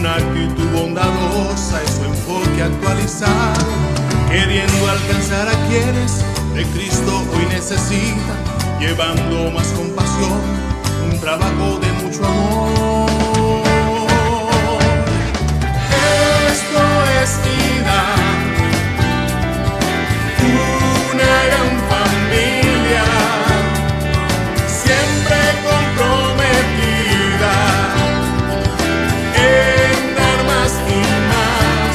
una actitud bondadosa y su enfoque actualizado, queriendo alcanzar a quienes de Cristo hoy necesitan, llevando más compasión, un trabajo de mucho amor. Esto es vida, una gran familia, siempre comprometida en dar más y más.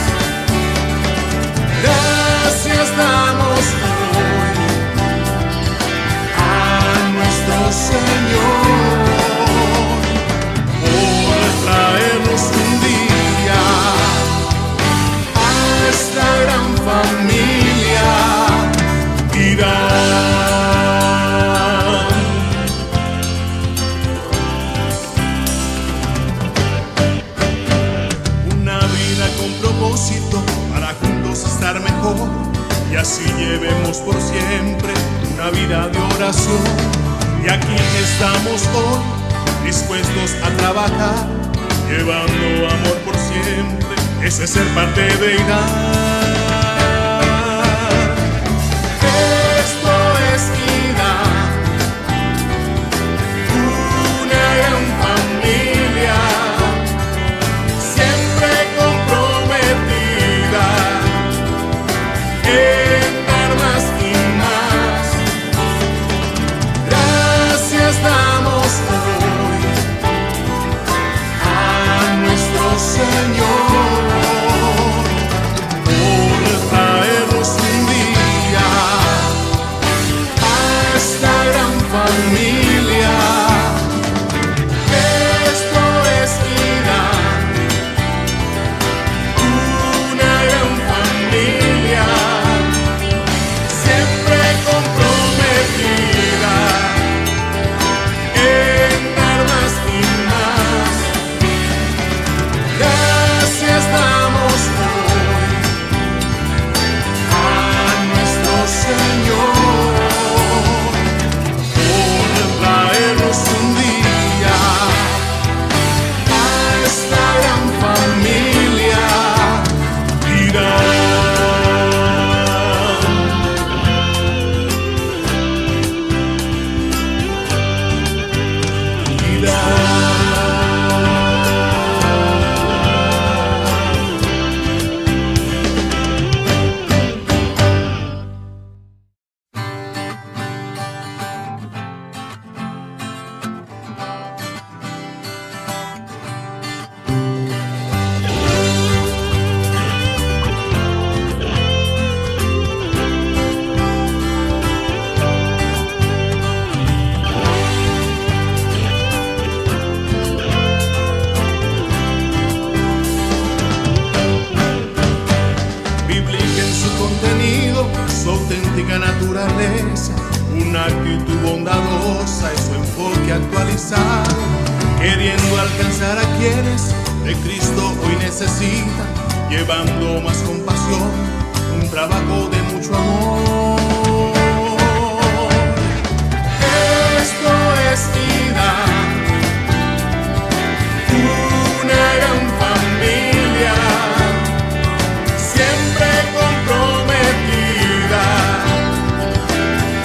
Gracias damos hoy a nuestro Señor por traernos un día a esta gran familia vida. Una vida con propósito para juntos estar mejor y así llevemos por siempre una vida de oración. Y aquí estamos hoy dispuestos a trabajar, llevando amor por siempre. Ese es ser parte de IDA. Esto es vida, una gran familia, siempre comprometida en dar más y más. Gracias damos hoy a nuestro Señor por traernos un día a esta gran familia. Esto es vida, una gran familia, siempre comprometida en dar más y más. Gracias damos hoy a nuestro Señor por traernos un día a esta gran familia vida. Bíblica en su contenido, su auténtica naturaleza, una actitud bondadosa y su enfoque actualizado, queriendo alcanzar a quienes de Cristo hoy necesitan, llevando más compasión, un trabajo de mucho amor. Esto es vida, una gran familia, siempre comprometida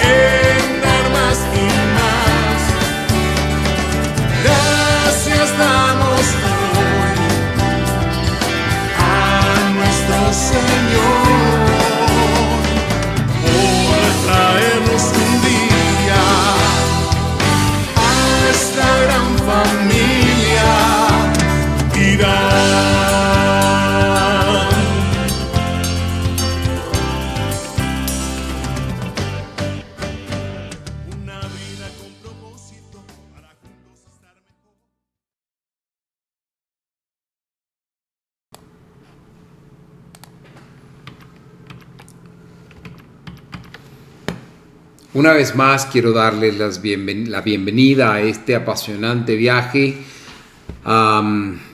en dar más y más. Gracias damos hoy a nuestro Señor por traernos un día a esta gran familia vida. Una vida con propósito para juntos estar mejor. Una vez más quiero darles la bienvenida a este apasionante viaje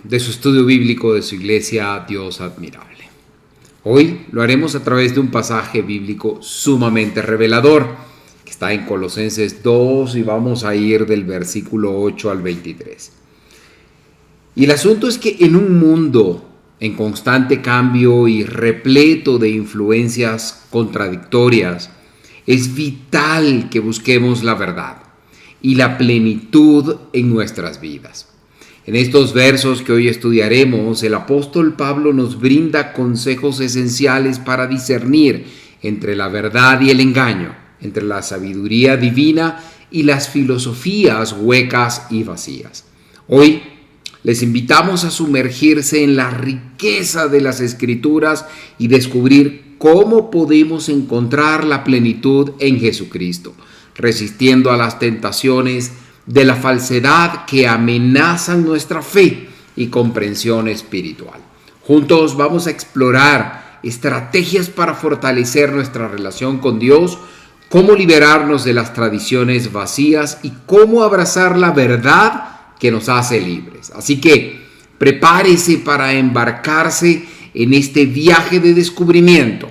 de su estudio bíblico de su iglesia Dios Admirable. Hoy lo haremos a través de un pasaje bíblico sumamente revelador que está en Colosenses 2 y vamos a ir del versículo 8 al 23. Y el asunto es que en un mundo en constante cambio y repleto de influencias contradictorias, es vital que busquemos la verdad y la plenitud en nuestras vidas. En estos versos que hoy estudiaremos, el apóstol Pablo nos brinda consejos esenciales para discernir entre la verdad y el engaño, entre la sabiduría divina y las filosofías huecas y vacías. Hoy les invitamos a sumergirse en la riqueza de las Escrituras y descubrir cómo podemos encontrar la plenitud en Jesucristo, resistiendo a las tentaciones de la falsedad que amenazan nuestra fe y comprensión espiritual. Juntos vamos a explorar estrategias para fortalecer nuestra relación con Dios, cómo liberarnos de las tradiciones vacías y cómo abrazar la verdad que nos hace libres. Así que prepárese para embarcarse en este viaje de descubrimiento.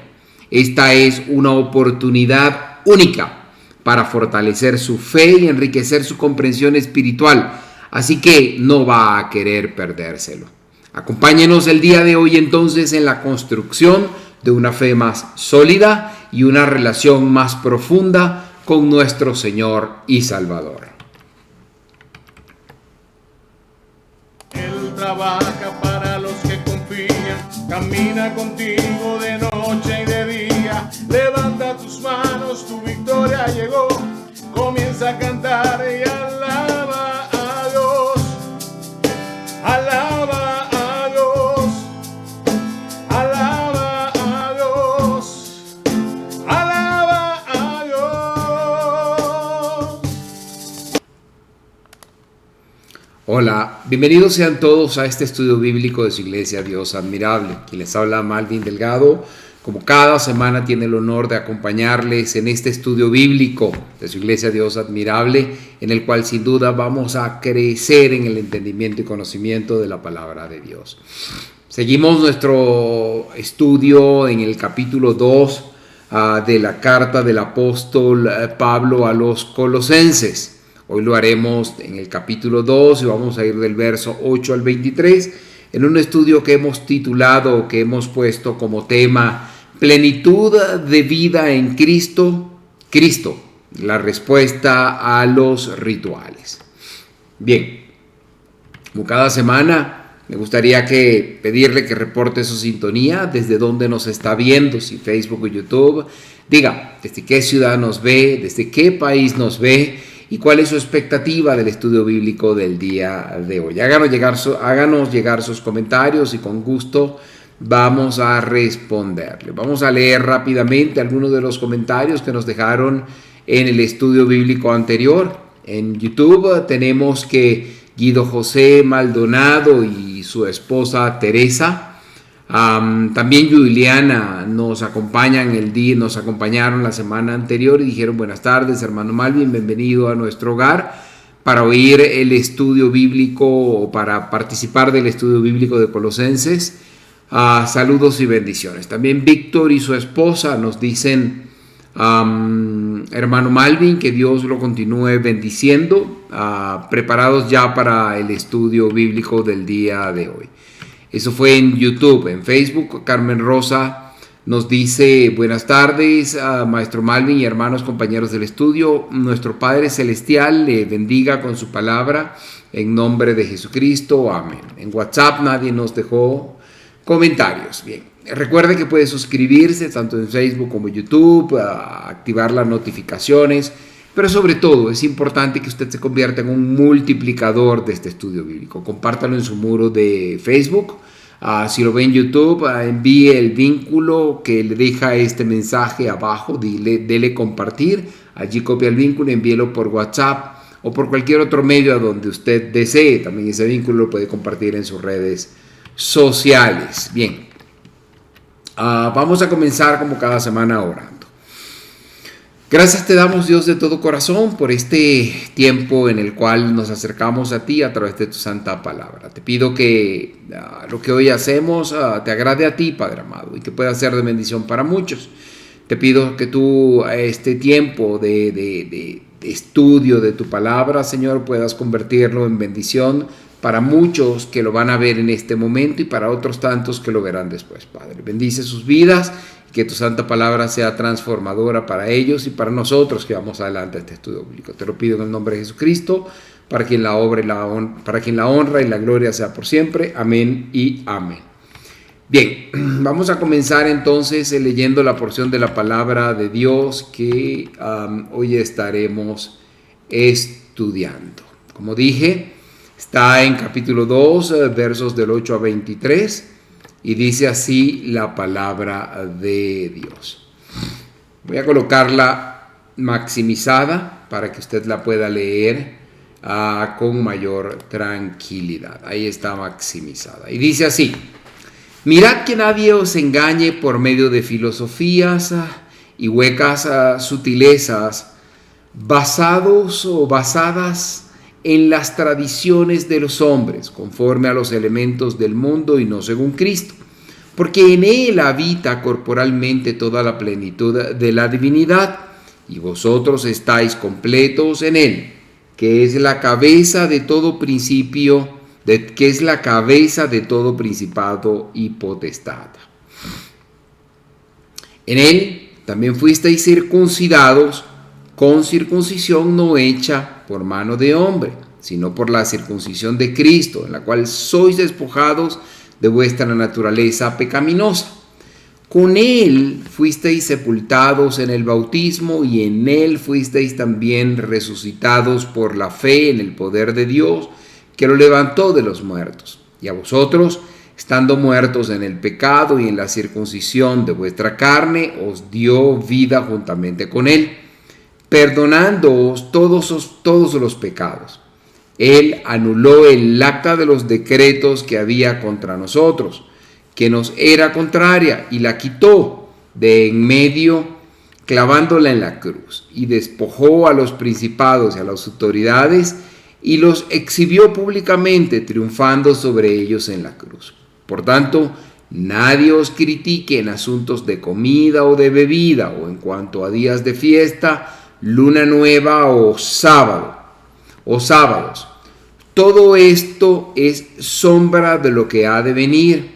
Esta es una oportunidad única para fortalecer su fe y enriquecer su comprensión espiritual. Así que no va a querer perdérselo. Acompáñenos el día de hoy entonces en la construcción de una fe más sólida y una relación más profunda con nuestro Señor y Salvador. Él trabaja para los que confían, camina contigo de noche y de día. Levanta tus manos, tu victoria llegó. Comienza a cantar y alaba a Dios. Alaba a Dios. Alaba a Dios. Alaba a Dios. Hola, bienvenidos sean todos a este estudio bíblico de su iglesia Dios Admirable. Quien les habla, Malvin Delgado. Como cada semana tiene el honor de acompañarles en este estudio bíblico de su iglesia Dios Admirable, en el cual sin duda vamos a crecer en el entendimiento y conocimiento de la palabra de Dios. Seguimos nuestro estudio en el capítulo 2 de la carta del apóstol Pablo a los Colosenses. Hoy lo haremos en el capítulo 2 y vamos a ir del verso 8 al 23 en un estudio que hemos titulado, que hemos puesto como tema Plenitud de vida en Cristo, la respuesta a los rituales. Bien, como cada semana me gustaría pedirle que reporte su sintonía, desde dónde nos está viendo, si Facebook o YouTube. Diga, desde qué ciudad nos ve, desde qué país nos ve y cuál es su expectativa del estudio bíblico del día de hoy. Háganos llegar sus comentarios y con gusto vamos a responderle. Vamos a leer rápidamente algunos de los comentarios que nos dejaron en el estudio bíblico anterior. En YouTube tenemos que Guido José Maldonado y su esposa Teresa, también Juliana nos acompañaron la semana anterior y dijeron: buenas tardes, hermano Malvin, bienvenido a nuestro hogar para oír el estudio bíblico o para participar del estudio bíblico de Colosenses. Saludos y bendiciones. También Víctor y su esposa nos dicen: hermano Malvin, que Dios lo continúe bendiciendo, preparados ya para el estudio bíblico del día de hoy. Eso fue en YouTube. En Facebook, Carmen Rosa nos dice: buenas tardes, maestro Malvin y hermanos compañeros del estudio. Nuestro Padre Celestial le bendiga con su palabra en nombre de Jesucristo. Amén. En WhatsApp nadie nos dejó comentarios. Bien, recuerde que puede suscribirse tanto en Facebook como en YouTube, activar las notificaciones, pero sobre todo es importante que usted se convierta en un multiplicador de este estudio bíblico. Compártalo en su muro de Facebook. Si lo ve en YouTube, envíe el vínculo que le deja este mensaje abajo, dele compartir, allí copia el vínculo y envíelo por WhatsApp o por cualquier otro medio a donde usted desee. También ese vínculo lo puede compartir en sus redes sociales. Bien, vamos a comenzar como cada semana orando. Gracias te damos, Dios, de todo corazón por este tiempo en el cual nos acercamos a ti a través de tu santa palabra. Te pido que lo que hoy hacemos te agrade a ti, Padre amado, y que pueda ser de bendición para muchos. Te pido que tú este tiempo de estudio de tu palabra, Señor, puedas convertirlo en bendición para muchos que lo van a ver en este momento y para otros tantos que lo verán después, Padre. Bendice sus vidas, que tu santa palabra sea transformadora para ellos y para nosotros que vamos adelante a este estudio bíblico. Te lo pido en el nombre de Jesucristo, para quien la honra y la gloria sea por siempre. Amén y amén. Bien, vamos a comenzar entonces leyendo la porción de la palabra de Dios que hoy estaremos estudiando. Como dije, está en capítulo 2, versos del 8 a 23, y dice así la palabra de Dios. Voy a colocarla maximizada para que usted la pueda leer con mayor tranquilidad. Ahí está maximizada. Y dice así: mirad que nadie os engañe por medio de filosofías y huecas sutilezas, basadas en las tradiciones de los hombres, conforme a los elementos del mundo y no según Cristo, porque en él habita corporalmente toda la plenitud de la divinidad, y vosotros estáis completos en él, que es la cabeza de todo principio, que es la cabeza de todo principado y potestad. En él también fuisteis circuncidados con circuncisión no hecha por mano de hombre, sino por la circuncisión de Cristo, en la cual sois despojados de vuestra naturaleza pecaminosa. Con él fuisteis sepultados en el bautismo, y en él fuisteis también resucitados por la fe en el poder de Dios, que lo levantó de los muertos. Y a vosotros, estando muertos en el pecado y en la circuncisión de vuestra carne, os dio vida juntamente con él, perdonándoos todos los pecados. Él anuló el acta de los decretos que había contra nosotros, que nos era contraria, y la quitó de en medio, clavándola en la cruz, y despojó a los principados y a las autoridades, y los exhibió públicamente, triunfando sobre ellos en la cruz. Por tanto, nadie os critique en asuntos de comida o de bebida, o en cuanto a días de fiesta, luna nueva o sábados. Todo esto es sombra de lo que ha de venir,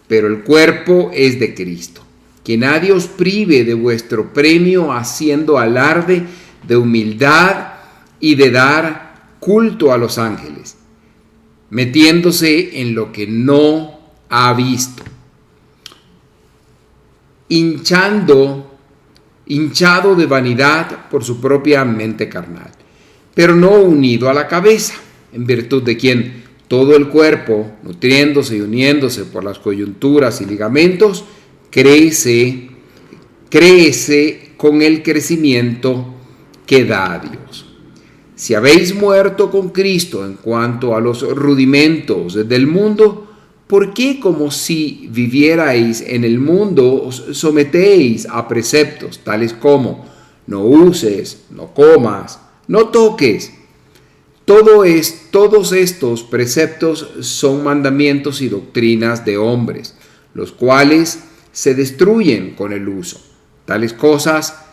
pero el cuerpo es de Cristo. Que nadie os prive de vuestro premio, haciendo alarde de humildad y de dar culto a los ángeles, metiéndose en lo que no ha visto, hinchado de vanidad por su propia mente carnal, pero no unido a la cabeza, en virtud de quien todo el cuerpo, nutriéndose y uniéndose por las coyunturas y ligamentos, crece con el crecimiento que da a Dios. Si habéis muerto con Cristo en cuanto a los rudimentos del mundo, ¿por qué, como si vivierais en el mundo, os sometéis a preceptos tales como no uses, no comas, no toques? Todos estos preceptos son mandamientos y doctrinas de hombres, los cuales se destruyen con el uso. Tales cosas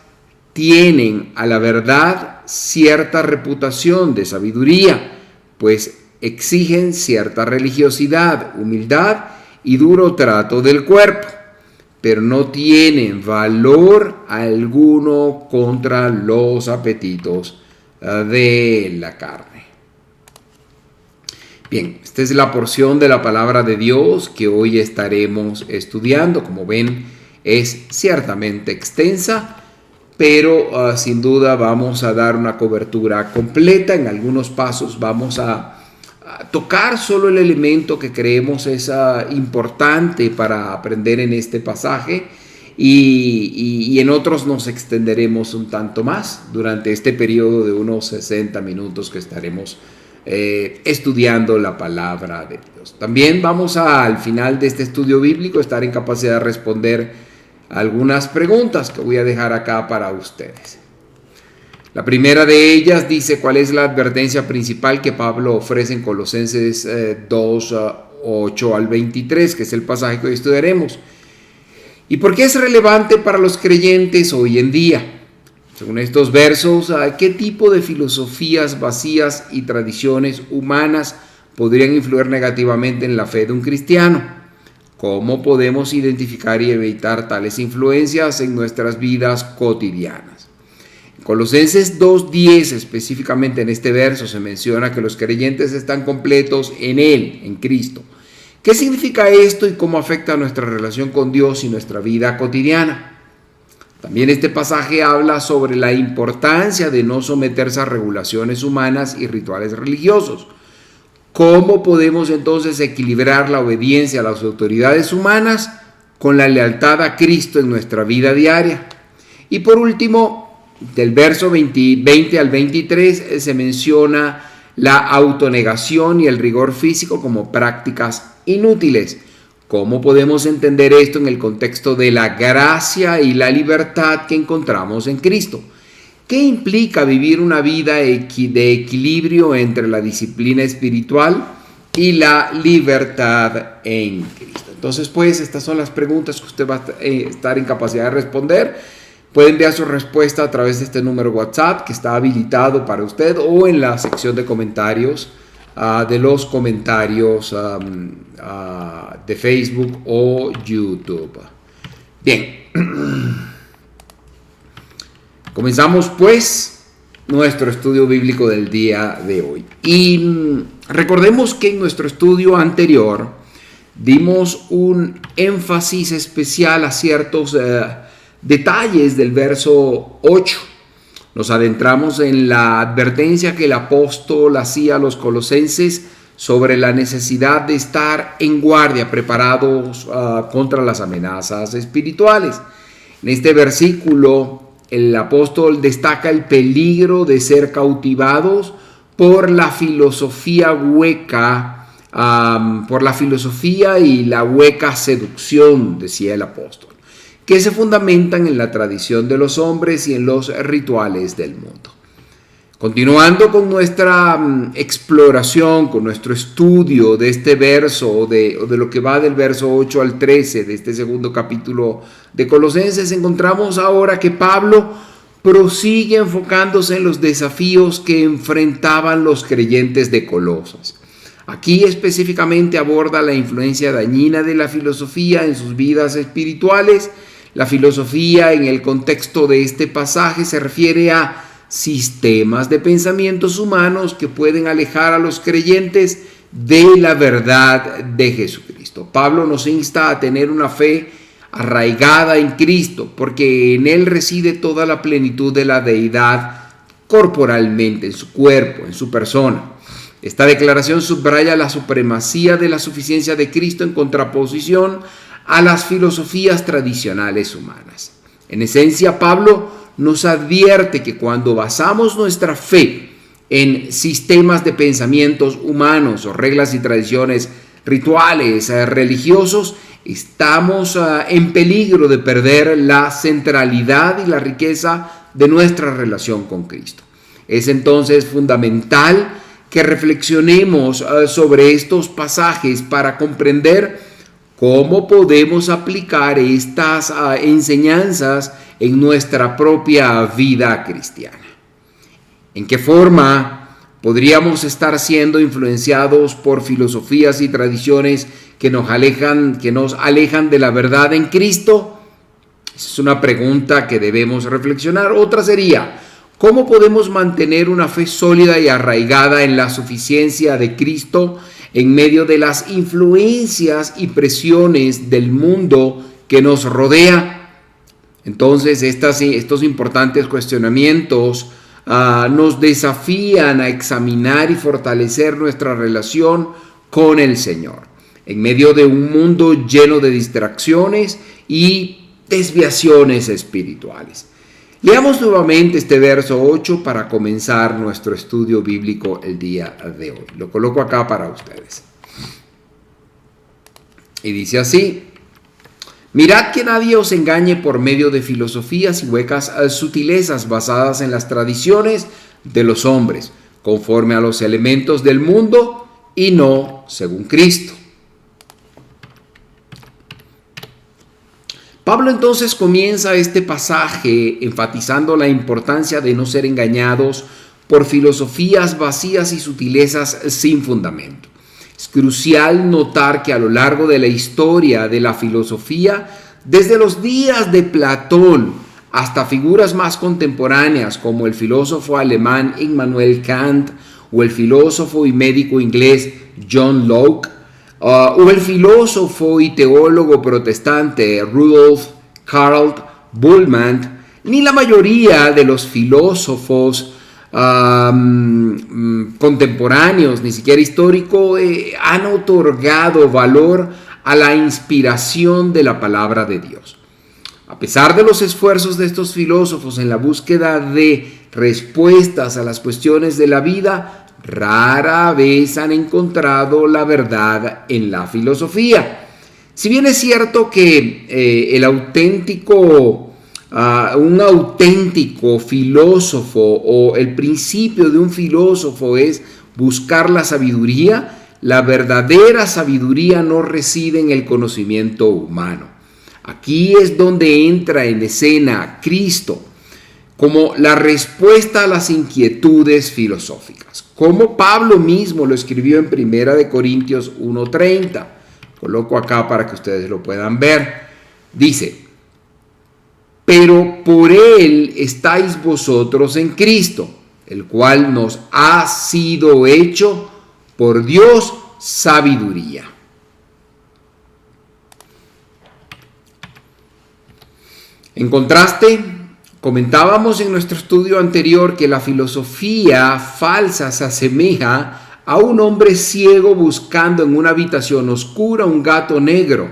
tienen a la verdad cierta reputación de sabiduría, pues exigen cierta religiosidad, humildad y duro trato del cuerpo, pero no tienen valor alguno contra los apetitos de la carne. Bien, esta es la porción de la palabra de Dios que hoy estaremos estudiando. Como ven, es ciertamente extensa, pero sin duda vamos a dar una cobertura completa. En algunos pasos vamos a tocar solo el elemento que creemos es importante para aprender en este pasaje, y en otros nos extenderemos un tanto más durante este periodo de unos 60 minutos que estaremos estudiando la palabra de Dios. También vamos al final de este estudio bíblico estar en capacidad de responder algunas preguntas que voy a dejar acá para ustedes. La primera de ellas dice: ¿cuál es la advertencia principal que Pablo ofrece en Colosenses 2, 8 al 23, que es el pasaje que hoy estudiaremos? ¿Y por qué es relevante para los creyentes hoy en día? Según estos versos, ¿qué tipo de filosofías vacías y tradiciones humanas podrían influir negativamente en la fe de un cristiano. ¿Cómo podemos identificar y evitar tales influencias en nuestras vidas cotidianas? En Colosenses 2:10, específicamente en este verso, se menciona que los creyentes están completos en Él, en Cristo. ¿Qué significa esto y cómo afecta nuestra relación con Dios y nuestra vida cotidiana? También este pasaje habla sobre la importancia de no someterse a regulaciones humanas y rituales religiosos. ¿Cómo podemos entonces equilibrar la obediencia a las autoridades humanas con la lealtad a Cristo en nuestra vida diaria? Y por último, del verso 20 al 23 se menciona la autonegación y el rigor físico como prácticas inútiles. ¿Cómo podemos entender esto en el contexto de la gracia y la libertad que encontramos en Cristo? ¿Qué implica vivir una vida de equilibrio entre la disciplina espiritual y la libertad en Cristo? Entonces, pues, estas son las preguntas que usted va a estar en capacidad de responder. Puede enviar su respuesta a través de este número WhatsApp que está habilitado para usted o en la sección de comentarios de los comentarios de Facebook o YouTube. Bien, comenzamos pues nuestro estudio bíblico del día de hoy. Y recordemos que en nuestro estudio anterior dimos un énfasis especial a ciertos detalles del verso 8. Nos adentramos en la advertencia que el apóstol hacía a los colosenses sobre la necesidad de estar en guardia, preparados contra las amenazas espirituales. En este versículo, el apóstol destaca el peligro de ser cautivados por la filosofía hueca, por la filosofía y la hueca seducción, decía el apóstol, que se fundamentan en la tradición de los hombres y en los rituales del mundo. Continuando con nuestra exploración, con nuestro estudio de este verso o de lo que va del verso 8 al 13 de este segundo capítulo de Colosenses, encontramos ahora que Pablo prosigue enfocándose en los desafíos que enfrentaban los creyentes de Colosas. Aquí específicamente aborda la influencia dañina de la filosofía en sus vidas espirituales. La filosofía en el contexto de este pasaje se refiere a sistemas de pensamientos humanos que pueden alejar a los creyentes de la verdad de Jesucristo. Pablo nos insta a tener una fe arraigada en Cristo, porque en Él reside toda la plenitud de la deidad corporalmente, en su cuerpo, en su persona. Esta declaración subraya la supremacía de la suficiencia de Cristo en contraposición a las filosofías tradicionales humanas. En esencia, Pablo nos advierte que cuando basamos nuestra fe en sistemas de pensamientos humanos o reglas y tradiciones rituales religiosos, estamos en peligro de perder la centralidad y la riqueza de nuestra relación con Cristo. Es entonces fundamental que reflexionemos sobre estos pasajes para comprender cómo podemos aplicar estas enseñanzas en nuestra propia vida cristiana. ¿En qué forma podríamos estar siendo influenciados por filosofías y tradiciones que nos alejan de la verdad en Cristo? Esa es una pregunta que debemos reflexionar. Otra sería, ¿cómo podemos mantener una fe sólida y arraigada en la suficiencia de Cristo en medio de las influencias y presiones del mundo que nos rodea? Entonces, estos importantes cuestionamientos nos desafían a examinar y fortalecer nuestra relación con el Señor, en medio de un mundo lleno de distracciones y desviaciones espirituales. Leamos nuevamente este verso 8 para comenzar nuestro estudio bíblico el día de hoy. Lo coloco acá para ustedes. Y dice así: mirad que nadie os engañe por medio de filosofías y huecas sutilezas basadas en las tradiciones de los hombres, conforme a los elementos del mundo y no según Cristo. Pablo entonces comienza este pasaje enfatizando la importancia de no ser engañados por filosofías vacías y sutilezas sin fundamento. Es crucial notar que a lo largo de la historia de la filosofía, desde los días de Platón hasta figuras más contemporáneas como el filósofo alemán Immanuel Kant o el filósofo y médico inglés John Locke, o el filósofo y teólogo protestante Rudolf Karl Bultmann, ni la mayoría de los filósofos contemporáneos, ni siquiera históricos, han otorgado valor a la inspiración de la palabra de Dios. A pesar de los esfuerzos de estos filósofos en la búsqueda de respuestas a las cuestiones de la vida, rara vez han encontrado la verdad en la filosofía. Si bien es cierto que un auténtico filósofo o el principio de un filósofo es buscar la sabiduría, la verdadera sabiduría no reside en el conocimiento humano. Aquí es donde entra en escena Cristo como la respuesta a las inquietudes filosóficas, como Pablo mismo lo escribió en 1 Corintios 1:30. Coloco acá para que ustedes lo puedan ver. Dice: pero por él estáis vosotros en Cristo, el cual nos ha sido hecho por Dios sabiduría. En contraste, comentábamos en nuestro estudio anterior que la filosofía falsa se asemeja a un hombre ciego buscando en una habitación oscura un gato negro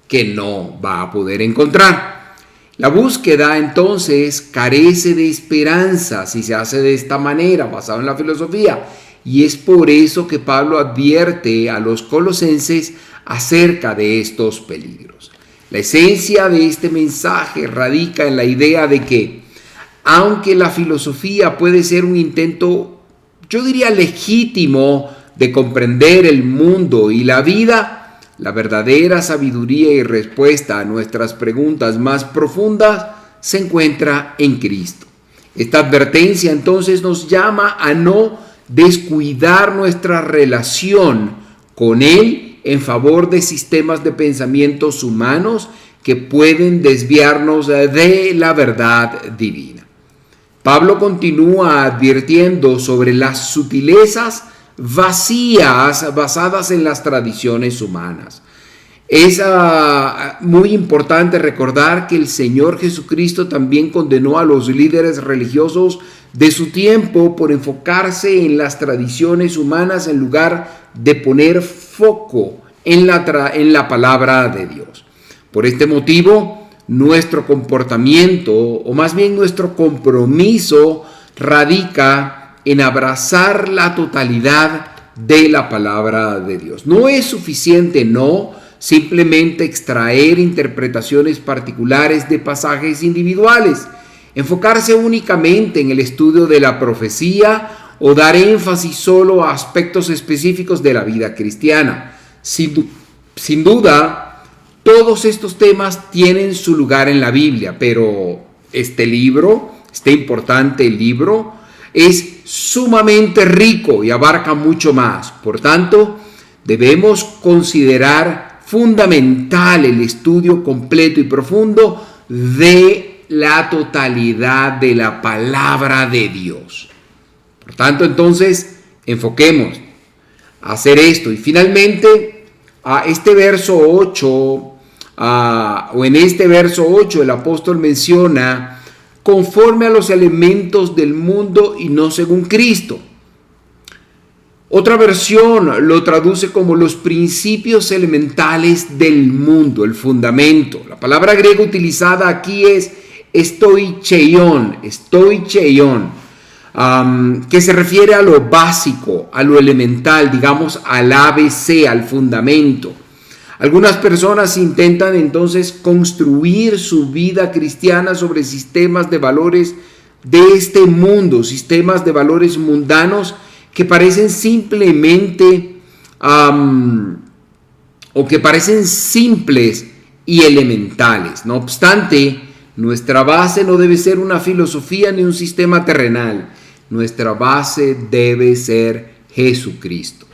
que no va a poder encontrar. La búsqueda entonces carece de esperanza si se hace de esta manera, basado en la filosofía, y es por eso que Pablo advierte a los colosenses acerca de estos peligros. La esencia de este mensaje radica en la idea de que, aunque la filosofía puede ser un intento, yo diría legítimo, de comprender el mundo y la vida, la verdadera sabiduría y respuesta a nuestras preguntas más profundas se encuentra en Cristo. Esta advertencia entonces nos llama a no descuidar nuestra relación con Él en favor de sistemas de pensamientos humanos que pueden desviarnos de la verdad divina. Pablo continúa advirtiendo sobre las sutilezas vacías basadas en las tradiciones humanas. Es muy importante recordar que el Señor Jesucristo también condenó a los líderes religiosos de su tiempo por enfocarse en las tradiciones humanas en lugar de poner foco en la palabra de Dios. Por este motivo, nuestro comportamiento, o más bien nuestro compromiso, radica en abrazar la totalidad de la palabra de Dios. No es suficiente simplemente extraer interpretaciones particulares de pasajes individuales, enfocarse únicamente en el estudio de la profecía o dar énfasis solo a aspectos específicos de la vida cristiana. Sin duda, todos estos temas tienen su lugar en la Biblia, pero este importante libro, es sumamente rico y abarca mucho más. Por tanto, debemos considerar fundamental el estudio completo y profundo de la totalidad de la palabra de Dios. Por tanto, entonces, enfoquemos a hacer esto. Y finalmente, en este verso 8, el apóstol menciona conforme a los elementos del mundo y no según Cristo. Otra versión lo traduce como los principios elementales del mundo, el fundamento. La palabra griega utilizada aquí es stoicheion, que se refiere a lo básico, a lo elemental, digamos al ABC, al fundamento. Algunas personas intentan entonces construir su vida cristiana sobre sistemas de valores de este mundo, sistemas de valores mundanos que parecen simplemente o que parecen simples y elementales. No obstante, nuestra base no debe ser una filosofía ni un sistema terrenal. Nuestra base debe ser Jesucristo.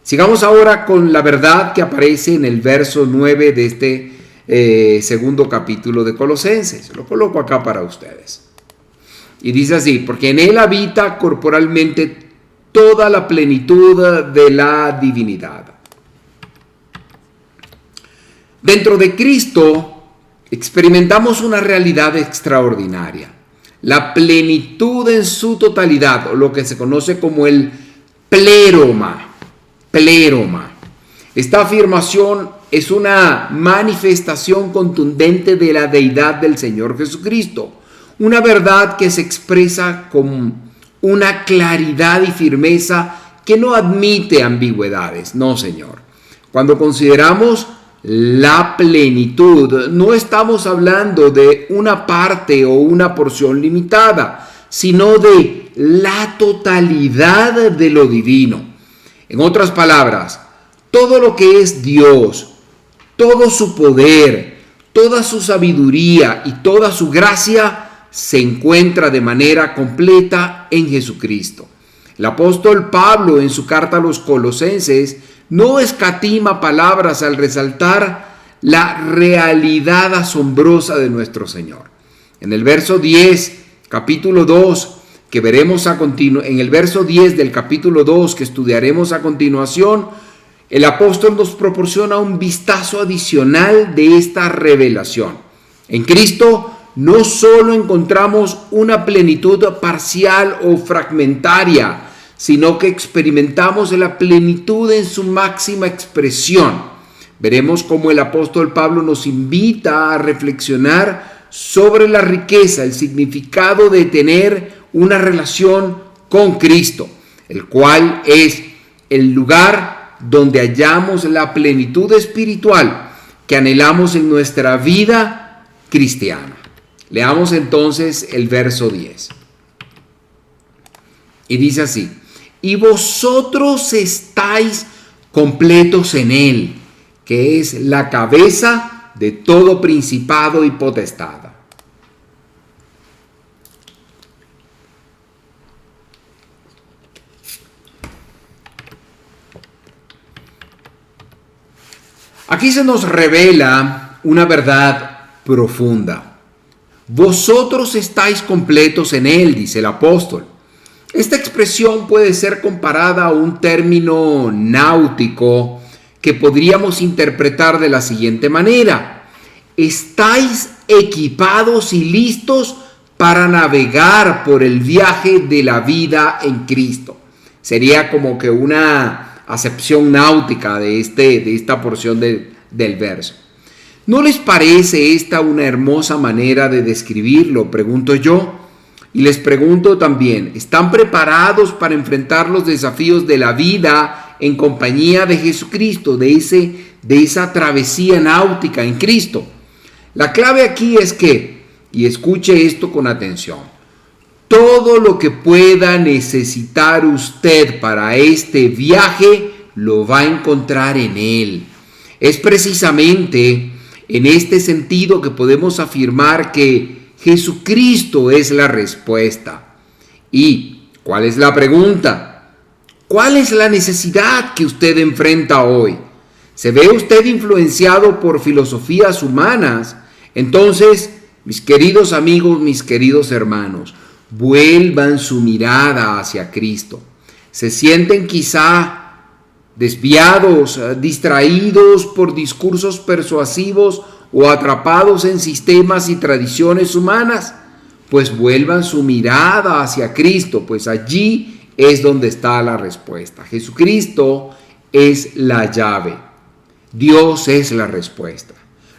Sigamos ahora con la verdad que aparece en el verso 9 de este segundo capítulo de Colosenses. Lo coloco acá para ustedes. Y dice así: porque en él habita corporalmente toda la plenitud de la divinidad. Dentro de Cristo experimentamos una realidad extraordinaria, la plenitud en su totalidad, o lo que se conoce como el pléroma. Esta afirmación es una manifestación contundente de la deidad del Señor Jesucristo, una verdad que se expresa con una claridad y firmeza que no admite ambigüedades. No, Señor. Cuando consideramos la plenitud, no estamos hablando de una parte o una porción limitada, sino de la totalidad de lo divino. En otras palabras, todo lo que es Dios, todo su poder, toda su sabiduría y toda su gracia se encuentra de manera completa en Jesucristo. El apóstol Pablo, en su carta a los Colosenses, no escatima palabras al resaltar la realidad asombrosa de nuestro Señor. En el verso 10, capítulo 2, que veremos en el verso 10 del capítulo 2 que estudiaremos a continuación, el apóstol nos proporciona un vistazo adicional de esta revelación. En Cristo no solo encontramos una plenitud parcial o fragmentaria, sino que experimentamos la plenitud en su máxima expresión. Veremos cómo el apóstol Pablo nos invita a reflexionar sobre la riqueza, el significado de tener una relación con Cristo, el cual es el lugar donde hallamos la plenitud espiritual que anhelamos en nuestra vida cristiana. Leamos entonces el verso 10. Y dice así: y vosotros estáis completos en él, que es la cabeza de todo principado y potestad. Aquí se nos revela una verdad profunda. Vosotros estáis completos en él, dice el apóstol. Esta expresión puede ser comparada a un término náutico que podríamos interpretar de la siguiente manera: estáis equipados y listos para navegar por el viaje de la vida en Cristo. Sería como que una acepción náutica de esta porción del verso. ¿No les parece esta una hermosa manera de describirlo? Pregunto yo. Y les pregunto también, ¿están preparados para enfrentar los desafíos de la vida en compañía de Jesucristo, de esa travesía náutica en Cristo? La clave aquí es que, y escuche esto con atención, todo lo que pueda necesitar usted para este viaje lo va a encontrar en él. Es precisamente en este sentido que podemos afirmar que Jesucristo es la respuesta. ¿Y cuál es la pregunta? ¿Cuál es la necesidad que usted enfrenta hoy? ¿Se ve usted influenciado por filosofías humanas? Entonces, mis queridos amigos, mis queridos hermanos, vuelvan su mirada hacia Cristo. ¿Se sienten quizá desviados, distraídos por discursos persuasivos o atrapados en sistemas y tradiciones humanas? Pues vuelvan su mirada hacia Cristo, pues allí es donde está la respuesta. Jesucristo es la llave. Dios es la respuesta.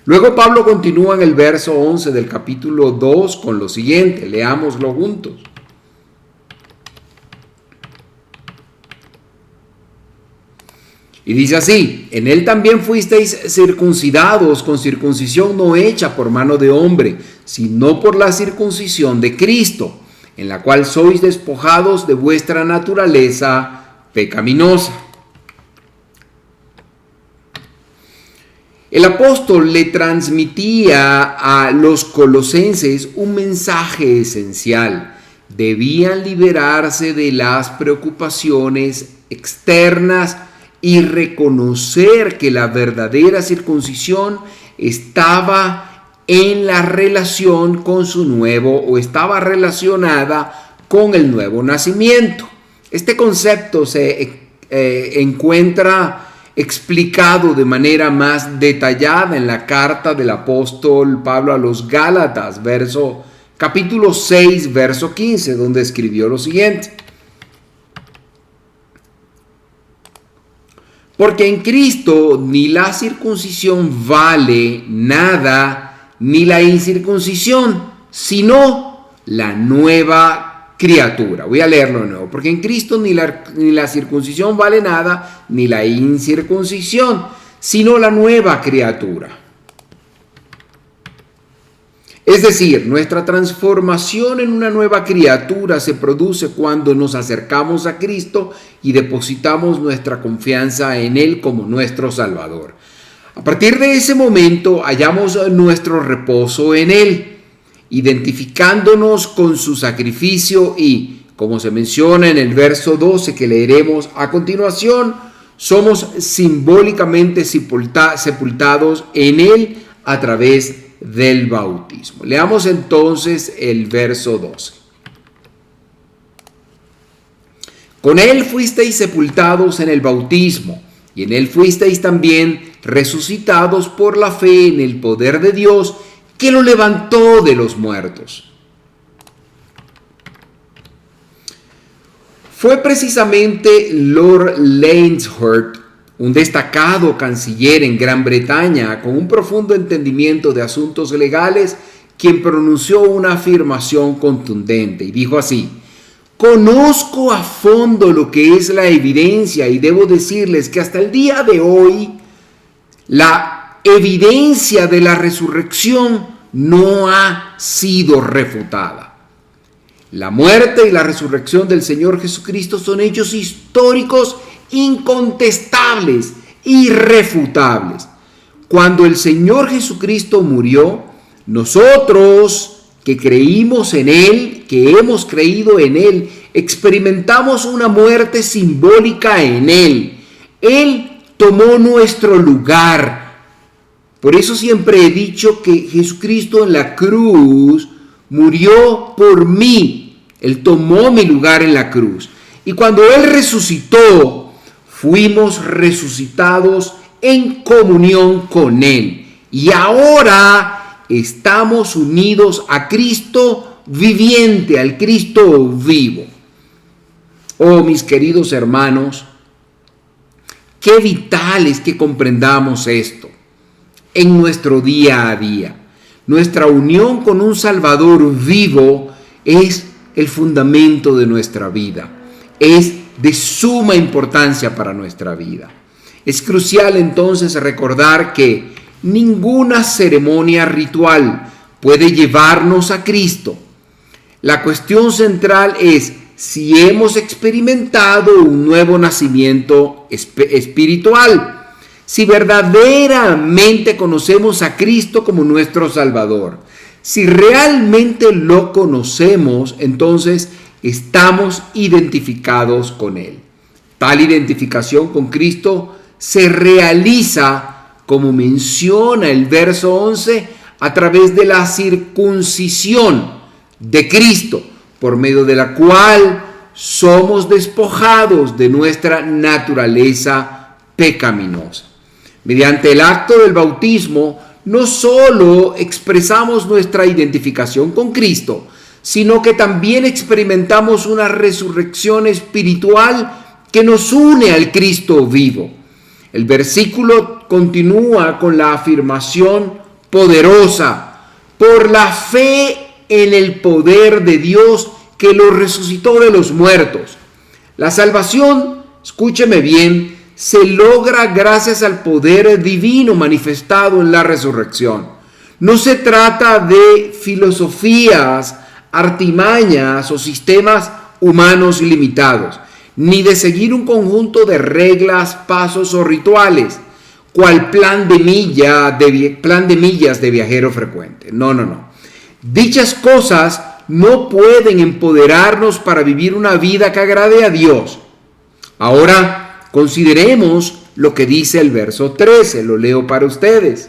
Luego Pablo continúa en el verso 11 del capítulo 2 con lo siguiente. Leámoslo juntos. Y dice así: en él también fuisteis circuncidados con circuncisión no hecha por mano de hombre, sino por la circuncisión de Cristo, en la cual sois despojados de vuestra naturaleza pecaminosa. El apóstol le transmitía a los colosenses un mensaje esencial. Debían liberarse de las preocupaciones externas y reconocer que la verdadera circuncisión estaba en la relación con su nuevo, o estaba relacionada con el nuevo nacimiento. Este concepto se encuentra explicado de manera más detallada en la carta del apóstol Pablo a los Gálatas, capítulo 6, verso 15, donde escribió lo siguiente: porque en Cristo ni la circuncisión vale nada, ni la incircuncisión, sino la nueva criatura. Voy a leerlo de nuevo. Porque en Cristo ni la circuncisión vale nada, ni la incircuncisión, sino la nueva criatura. Es decir, nuestra transformación en una nueva criatura se produce cuando nos acercamos a Cristo y depositamos nuestra confianza en Él como nuestro Salvador. A partir de ese momento hallamos nuestro reposo en Él, identificándonos con su sacrificio y, como se menciona en el verso 12 que leeremos a continuación, somos simbólicamente sepultados en Él a través del bautismo. Leamos entonces el verso 12. Con Él fuisteis sepultados en el bautismo, y en Él fuisteis también resucitados por la fe en el poder de Dios, que lo levantó de los muertos. Fue precisamente Lord Landsheard, un destacado canciller en Gran Bretaña con un profundo entendimiento de asuntos legales, quien pronunció una afirmación contundente y dijo así: conozco a fondo lo que es la evidencia y debo decirles que hasta el día de hoy la evidencia de la resurrección no ha sido refutada. La muerte y la resurrección del Señor Jesucristo son hechos históricos incontestables, irrefutables. Cuando el Señor Jesucristo murió, nosotros que creímos en Él, que hemos creído en Él, experimentamos una muerte simbólica en Él. Él tomó nuestro lugar. Por eso siempre he dicho que Jesucristo en la cruz murió por mí. Él tomó mi lugar en la cruz. Y cuando Él resucitó, fuimos resucitados en comunión con Él. Y ahora estamos unidos a Cristo viviente, al Cristo vivo. Oh, mis queridos hermanos, qué vital es que comprendamos esto en nuestro día a día. Nuestra unión con un Salvador vivo es el fundamento de nuestra vida. Es de suma importancia para nuestra vida. Es crucial entonces recordar que ninguna ceremonia ritual puede llevarnos a Cristo. La cuestión central es si hemos experimentado un nuevo nacimiento espiritual. Si verdaderamente conocemos a Cristo como nuestro Salvador, si realmente lo conocemos, entonces estamos identificados con Él. Tal identificación con Cristo se realiza, como menciona el verso 11, a través de la circuncisión de Cristo, por medio de la cual somos despojados de nuestra naturaleza pecaminosa. Mediante el acto del bautismo, no solo expresamos nuestra identificación con Cristo, sino que también experimentamos una resurrección espiritual que nos une al Cristo vivo. El versículo continúa con la afirmación poderosa: por la fe en el poder de Dios que lo resucitó de los muertos. La salvación, escúcheme bien, se logra gracias al poder divino manifestado en la resurrección. No se trata de filosofías, artimañas o sistemas humanos limitados, ni de seguir un conjunto de reglas, pasos o rituales, cual plan de millas de viajero frecuente. No. Dichas cosas no pueden empoderarnos para vivir una vida que agrade a Dios. Ahora, Consideremos lo que dice el verso 13, lo leo para ustedes.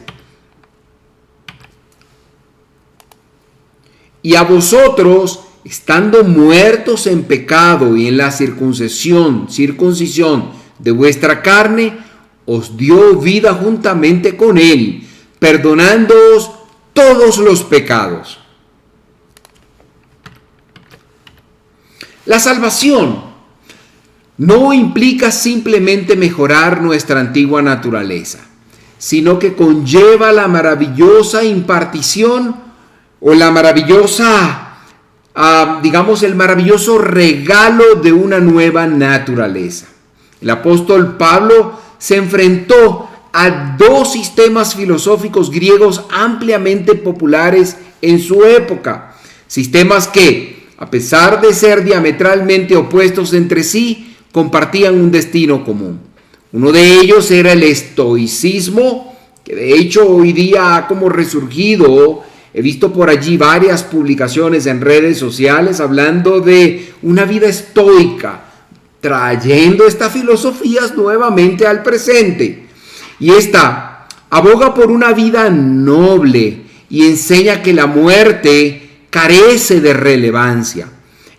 Y a vosotros, estando muertos en pecado y en la circuncisión de vuestra carne, os dio vida juntamente con él, perdonándoos todos los pecados. La salvación no implica simplemente mejorar nuestra antigua naturaleza, sino que conlleva la maravillosa impartición o la maravillosa, el maravilloso regalo de una nueva naturaleza. El apóstol Pablo se enfrentó a dos sistemas filosóficos griegos ampliamente populares en su época. Sistemas que, a pesar de ser diametralmente opuestos entre sí, compartían un destino común. Uno de ellos era el estoicismo, que de hecho hoy día ha como resurgido. He visto por allí varias publicaciones en redes sociales hablando de una vida estoica, trayendo estas filosofías nuevamente al presente. Y esta aboga por una vida noble y enseña que la muerte carece de relevancia.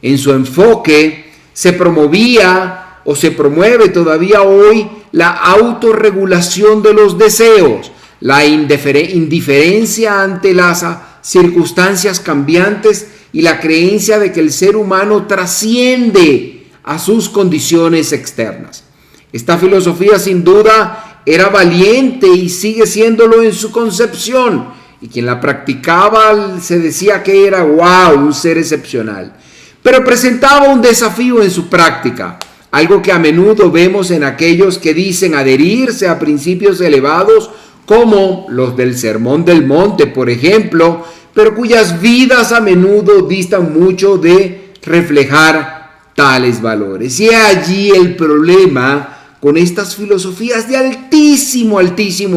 En su enfoque se promovía o se promueve todavía hoy la autorregulación de los deseos, la indiferencia ante las circunstancias cambiantes y la creencia de que el ser humano trasciende a sus condiciones externas. Esta filosofía sin duda era valiente y sigue siéndolo en su concepción, y quien la practicaba se decía que era un ser excepcional, pero presentaba un desafío en su práctica, algo que a menudo vemos en aquellos que dicen adherirse a principios elevados como los del Sermón del Monte, por ejemplo, pero cuyas vidas a menudo distan mucho de reflejar tales valores. Y allí el problema con estas filosofías de altísimo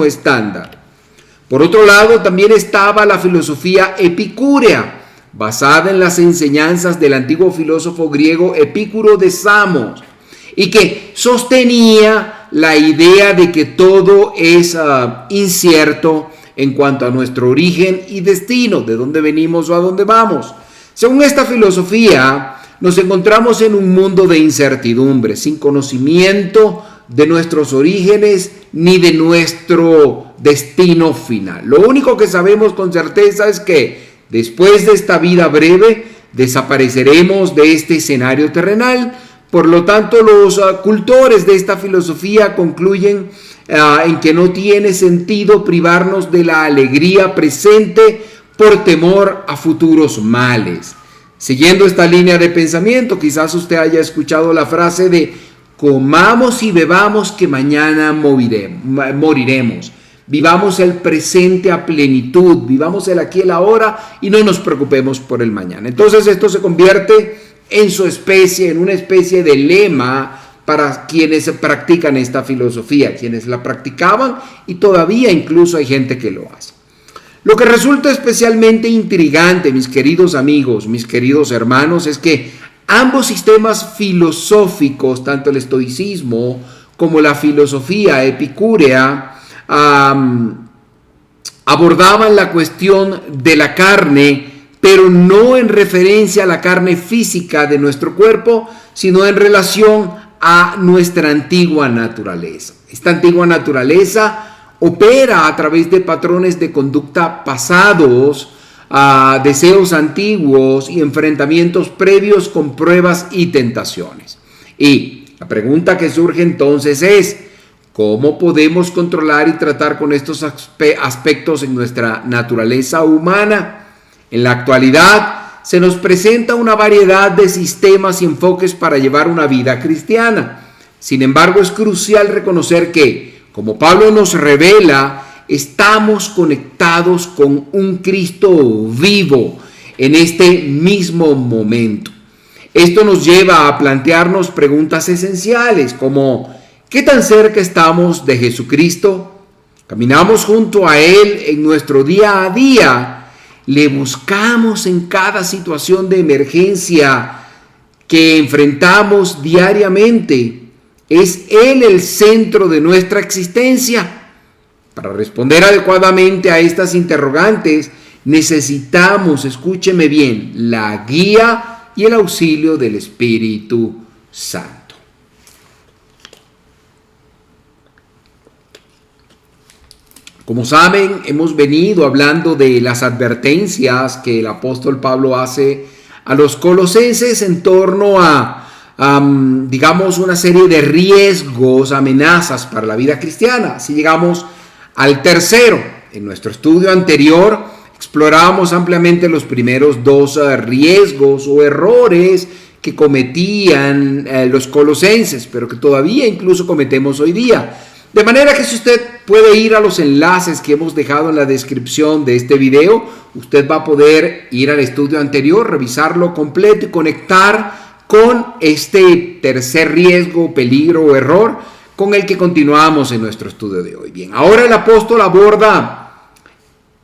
estándar. Por otro lado, también estaba la filosofía epicúrea, basada en las enseñanzas del antiguo filósofo griego Epicuro de Samos, y que sostenía la idea de que todo es incierto en cuanto a nuestro origen y destino, de dónde venimos o a dónde vamos. Según esta filosofía, nos encontramos en un mundo de incertidumbre, sin conocimiento de nuestros orígenes ni de nuestro destino final. Lo único que sabemos con certeza es que después de esta vida breve desapareceremos de este escenario terrenal. Por lo tanto, los cultores de esta filosofía concluyen en que no tiene sentido privarnos de la alegría presente por temor a futuros males. Siguiendo esta línea de pensamiento, quizás usted haya escuchado la frase de comamos y bebamos que mañana moriremos. Vivamos el presente a plenitud, vivamos el aquí y el ahora y no nos preocupemos por el mañana. Entonces esto se convierte en una especie de lema para quienes practican esta filosofía, quienes la practicaban, y todavía incluso hay gente que lo hace. Lo que resulta especialmente intrigante, mis queridos amigos, mis queridos hermanos, es que ambos sistemas filosóficos, tanto el estoicismo como la filosofía epicúrea, abordaban la cuestión de la carne, pero no en referencia a la carne física de nuestro cuerpo, sino en relación a nuestra antigua naturaleza. Esta antigua naturaleza opera a través de patrones de conducta pasados, deseos antiguos y enfrentamientos previos con pruebas y tentaciones. Y la pregunta que surge entonces es, ¿cómo podemos controlar y tratar con estos aspectos en nuestra naturaleza humana? En la actualidad se nos presenta una variedad de sistemas y enfoques para llevar una vida cristiana. Sin embargo, es crucial reconocer que, como Pablo nos revela, estamos conectados con un Cristo vivo en este mismo momento. Esto nos lleva a plantearnos preguntas esenciales como ¿qué tan cerca estamos de Jesucristo? ¿Caminamos junto a Él en nuestro día a día? ¿Le buscamos en cada situación de emergencia que enfrentamos diariamente? ¿Es Él el centro de nuestra existencia? Para responder adecuadamente a estas interrogantes, necesitamos, escúcheme bien, la guía y el auxilio del Espíritu Santo. Como saben, hemos venido hablando de las advertencias que el apóstol Pablo hace a los colosenses en torno a digamos, una serie de riesgos, amenazas para la vida cristiana. Así llegamos al tercero. En nuestro estudio anterior explorábamos ampliamente los primeros dos riesgos o errores que cometían los colosenses, pero que todavía incluso cometemos hoy día. De manera que si usted puede ir a los enlaces que hemos dejado en la descripción de este video, usted va a poder ir al estudio anterior, revisarlo completo y conectar con este tercer riesgo, peligro o error con el que continuamos en nuestro estudio de hoy. Bien, ahora el apóstol aborda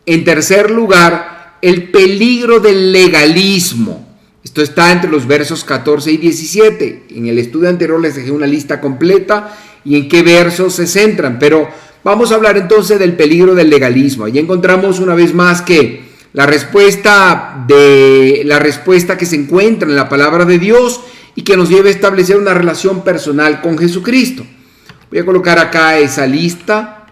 en tercer lugar el peligro del legalismo. Esto está entre los versos 14 y 17. En el estudio anterior les dejé una lista completa y en qué versos se centran, pero vamos a hablar entonces del peligro del legalismo. Allí encontramos una vez más que la respuesta que se encuentra en la palabra de Dios y que nos lleva a establecer una relación personal con Jesucristo. Voy a colocar acá esa lista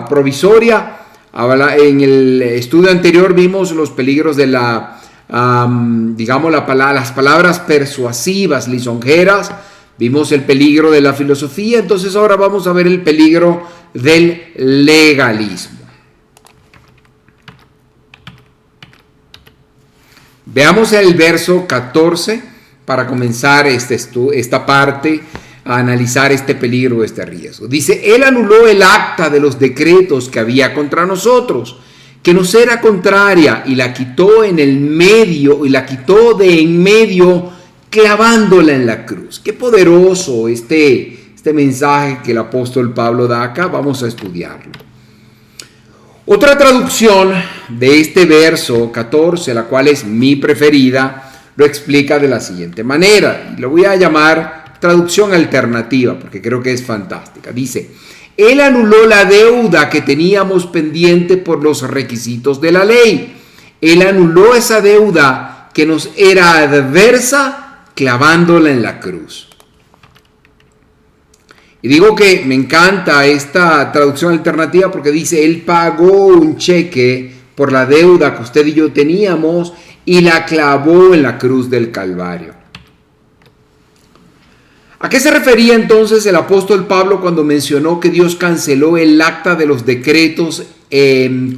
provisoria. En el estudio anterior vimos los peligros de las palabras persuasivas, lisonjeras. Vimos el peligro de la filosofía. Entonces ahora vamos a ver el peligro del legalismo. Veamos el verso 14 para comenzar esta parte a analizar este peligro, este riesgo. Dice, Él anuló el acta de los decretos que había contra nosotros, que nos era contraria, y la quitó de en medio, clavándola en la cruz. Qué poderoso este mensaje que el apóstol Pablo da acá. Vamos a estudiarlo. Otra traducción de este verso 14, la cual es mi preferida, lo explica de la siguiente manera. Y lo voy a llamar traducción alternativa porque creo que es fantástica. Dice, Él anuló la deuda que teníamos pendiente por los requisitos de la ley. Él anuló esa deuda que nos era adversa, clavándola en la cruz. Y digo que me encanta esta traducción alternativa porque dice, Él pagó un cheque por la deuda que usted y yo teníamos y la clavó en la cruz del Calvario. ¿A qué se refería entonces el apóstol Pablo cuando mencionó que Dios canceló el acta de los decretos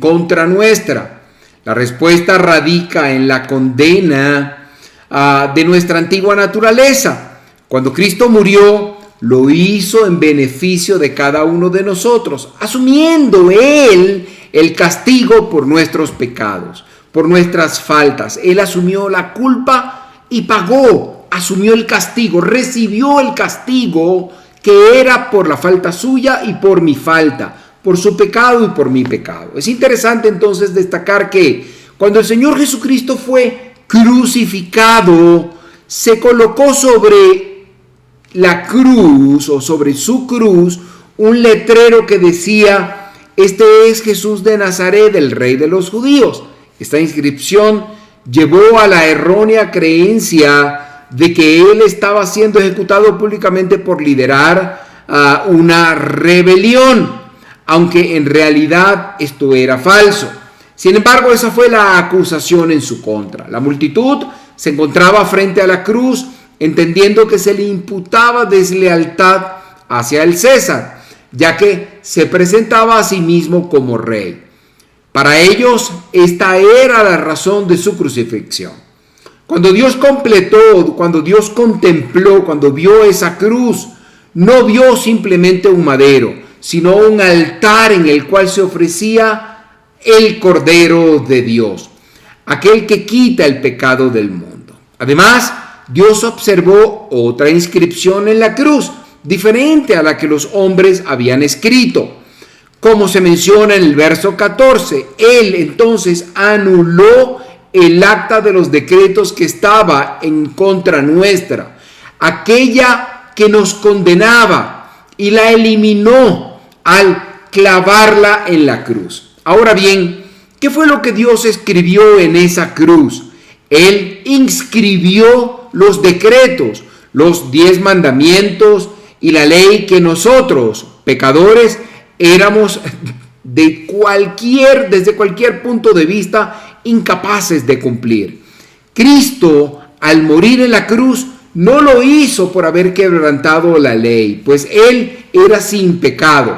contra nuestra? La respuesta radica en la condena de nuestra antigua naturaleza. Cuando Cristo murió, lo hizo en beneficio de cada uno de nosotros, asumiendo Él el castigo por nuestros pecados, por nuestras faltas. Él asumió la culpa y pagó, asumió el castigo, recibió el castigo que era por la falta suya y por mi falta, por su pecado y por mi pecado. Es interesante entonces destacar que cuando el Señor Jesucristo fue crucificado, se colocó sobre la cruz o sobre su cruz un letrero que decía, este es Jesús de Nazaret, el Rey de los Judíos. Esta inscripción llevó a la errónea creencia de que él estaba siendo ejecutado públicamente por liderar una rebelión, aunque en realidad esto era falso. Sin embargo, esa fue la acusación en su contra. La multitud se encontraba frente a la cruz, entendiendo que se le imputaba deslealtad hacia el César, ya que se presentaba a sí mismo como rey. Para ellos, esta era la razón de su crucifixión. Cuando Dios contempló, cuando vio esa cruz, no vio simplemente un madero, sino un altar en el cual se ofrecía el Cordero de Dios, aquel que quita el pecado del mundo. Además, Dios observó otra inscripción en la cruz, diferente a la que los hombres habían escrito. Como se menciona en el verso 14, Él entonces anuló el acta de los decretos que estaba en contra nuestra, aquella que nos condenaba y la eliminó al clavarla en la cruz. Ahora bien, ¿qué fue lo que Dios escribió en esa cruz? Él inscribió los decretos, los 10 mandamientos y la ley que nosotros, pecadores, éramos desde cualquier punto de vista incapaces de cumplir. Cristo, al morir en la cruz, no lo hizo por haber quebrantado la ley, pues Él era sin pecado.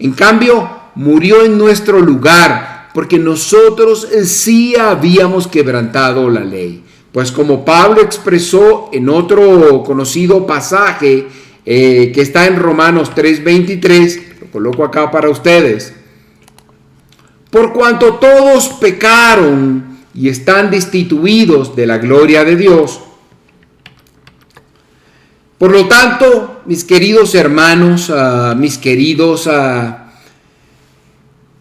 En cambio, murió en nuestro lugar, porque nosotros sí habíamos quebrantado la ley. Pues como Pablo expresó en otro conocido pasaje que está en Romanos 3:23, lo coloco acá para ustedes. Por cuanto todos pecaron y están destituidos de la gloria de Dios. Por lo tanto, mis queridos hermanos,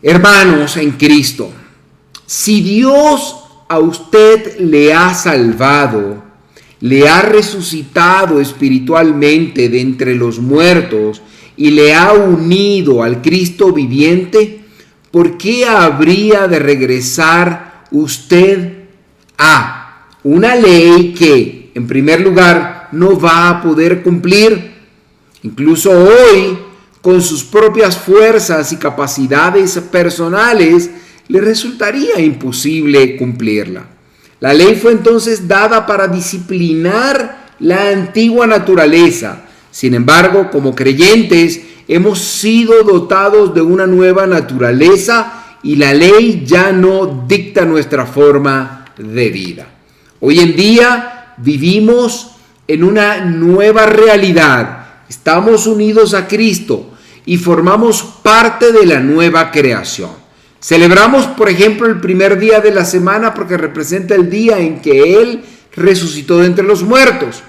hermanos en Cristo, si Dios a usted le ha salvado, le ha resucitado espiritualmente de entre los muertos y le ha unido al Cristo viviente, ¿por qué habría de regresar usted a una ley que, en primer lugar, no va a poder cumplir? Incluso hoy, con sus propias fuerzas y capacidades personales, le resultaría imposible cumplirla. La ley fue entonces dada para disciplinar la antigua naturaleza. Sin embargo, como creyentes, hemos sido dotados de una nueva naturaleza y la ley ya no dicta nuestra forma de vida. Hoy en día vivimos en una nueva realidad. Estamos unidos a Cristo y formamos parte de la nueva creación. Celebramos, por ejemplo, el primer día de la semana porque representa el día en que Él resucitó de entre los muertos.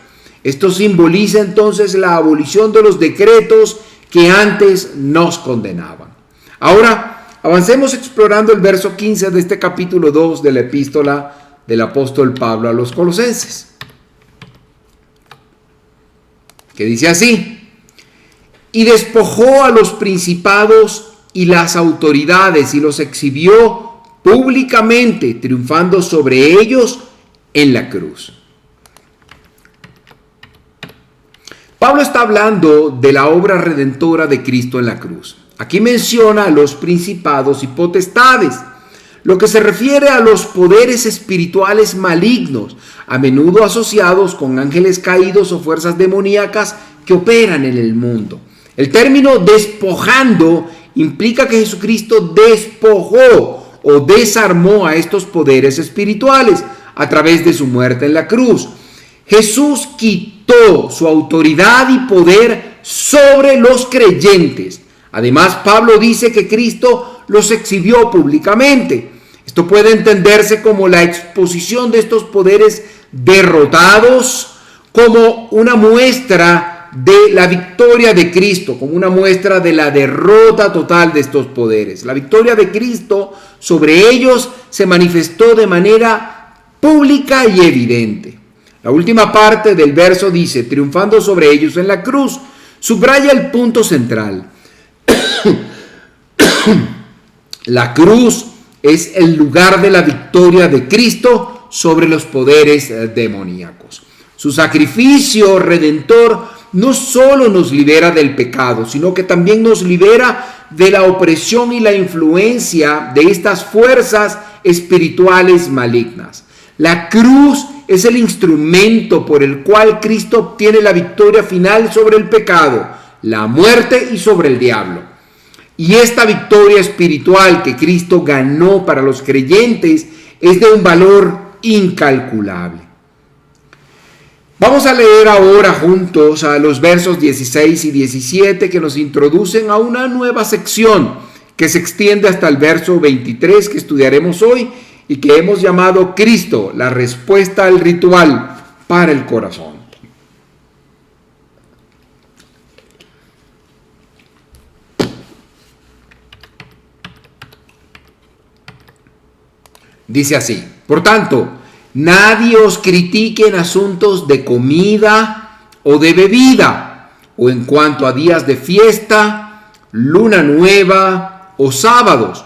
Esto simboliza entonces la abolición de los decretos que antes nos condenaban. Ahora, avancemos explorando el verso 15 de este capítulo 2 de la epístola del apóstol Pablo a los Colosenses, que dice así: y despojó a los principados y las autoridades y los exhibió públicamente, triunfando sobre ellos en la cruz. Pablo está hablando de la obra redentora de Cristo en la cruz. Aquí menciona a los principados y potestades, lo que se refiere a los poderes espirituales malignos, a menudo asociados con ángeles caídos o fuerzas demoníacas que operan en el mundo. El término despojando implica que Jesucristo despojó o desarmó a estos poderes espirituales a través de su muerte en la cruz. Jesús quitó su autoridad y poder sobre los creyentes. Además, Pablo dice que Cristo los exhibió públicamente. Esto puede entenderse como la exposición de estos poderes derrotados, como una muestra de la victoria de Cristo, como una muestra de la derrota total de estos poderes. La victoria de Cristo sobre ellos se manifestó de manera pública y evidente. La última parte del verso dice, triunfando sobre ellos en la cruz, subraya el punto central. La cruz es el lugar de la victoria de Cristo sobre los poderes demoníacos. Su sacrificio redentor no solo nos libera del pecado, sino que también nos libera de la opresión y la influencia de estas fuerzas espirituales malignas. La cruz es el instrumento por el cual Cristo obtiene la victoria final sobre el pecado, la muerte y sobre el diablo. Y esta victoria espiritual que Cristo ganó para los creyentes es de un valor incalculable. Vamos a leer ahora juntos a los versos 16 y 17 que nos introducen a una nueva sección que se extiende hasta el verso 23 que estudiaremos hoy y que hemos llamado Cristo, la respuesta al ritual para el corazón. Dice así: por tanto, nadie os critique en asuntos de comida o de bebida, o en cuanto a días de fiesta, luna nueva o sábados.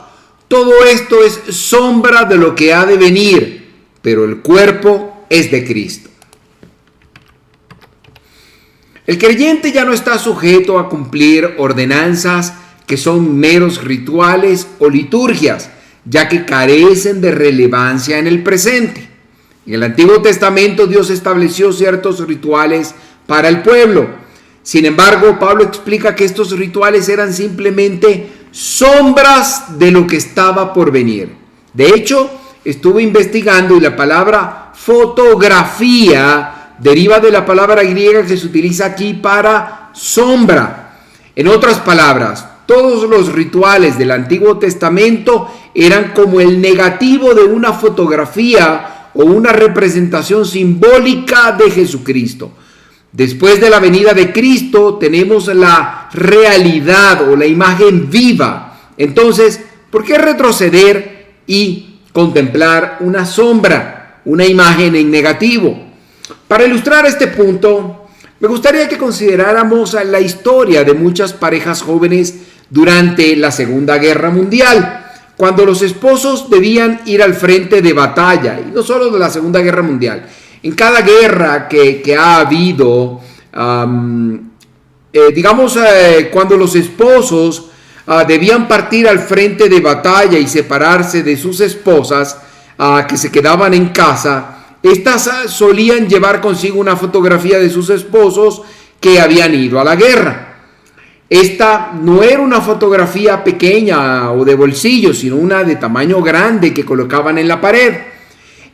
Todo esto es sombra de lo que ha de venir, pero el cuerpo es de Cristo. El creyente ya no está sujeto a cumplir ordenanzas que son meros rituales o liturgias, ya que carecen de relevancia en el presente. En el Antiguo Testamento Dios estableció ciertos rituales para el pueblo. Sin embargo, Pablo explica que estos rituales eran simplemente sombras de lo que estaba por venir. De hecho, estuve investigando y la palabra fotografía deriva de la palabra griega que se utiliza aquí para sombra. En otras palabras, todos los rituales del Antiguo Testamento eran como el negativo de una fotografía o una representación simbólica de Jesucristo. Después de la venida de Cristo tenemos la realidad o la imagen viva. Entonces, ¿por qué retroceder y contemplar una sombra, una imagen en negativo? Para ilustrar este punto, me gustaría que consideráramos la historia de muchas parejas jóvenes durante la Segunda Guerra Mundial, cuando los esposos debían ir al frente de batalla, y no solo de la Segunda Guerra Mundial. En cada guerra que ha habido, cuando los esposos debían partir al frente de batalla y separarse de sus esposas que se quedaban en casa, estas solían llevar consigo una fotografía de sus esposos que habían ido a la guerra. Esta no era una fotografía pequeña o de bolsillo, sino una de tamaño grande que colocaban en la pared.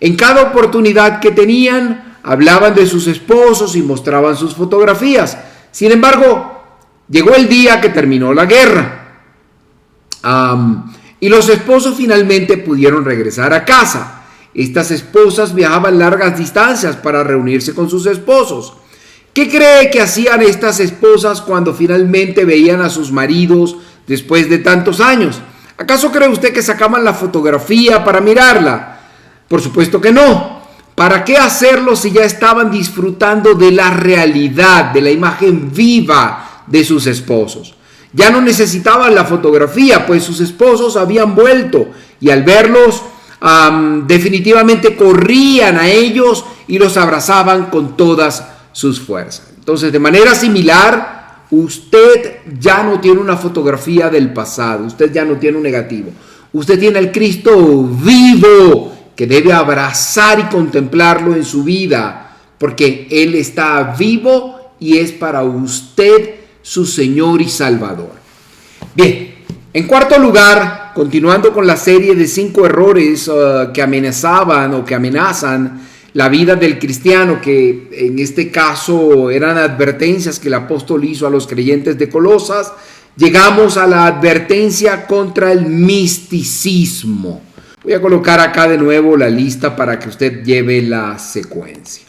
En cada oportunidad que tenían, hablaban de sus esposos y mostraban sus fotografías. Sin embargo, llegó el día que terminó la guerra. Y los esposos finalmente pudieron regresar a casa. Estas esposas viajaban largas distancias para reunirse con sus esposos. ¿Qué cree que hacían estas esposas cuando finalmente veían a sus maridos después de tantos años? ¿Acaso cree usted que sacaban la fotografía para mirarla? Por supuesto que no. ¿Para qué hacerlo si ya estaban disfrutando de la realidad, de la imagen viva de sus esposos? Ya no necesitaban la fotografía, pues sus esposos habían vuelto y al verlos definitivamente corrían a ellos y los abrazaban con todas sus fuerzas. Entonces, de manera similar, usted ya no tiene una fotografía del pasado, usted ya no tiene un negativo. Usted tiene al Cristo vivo que debe abrazar y contemplarlo en su vida, porque Él está vivo y es para usted su Señor y Salvador. Bien, en cuarto lugar, continuando con la serie de 5 errores que amenazan la vida del cristiano, que en este caso eran advertencias que el apóstol hizo a los creyentes de Colosas, llegamos a la advertencia contra el misticismo. Voy a colocar acá de nuevo la lista para que usted lleve la secuencia.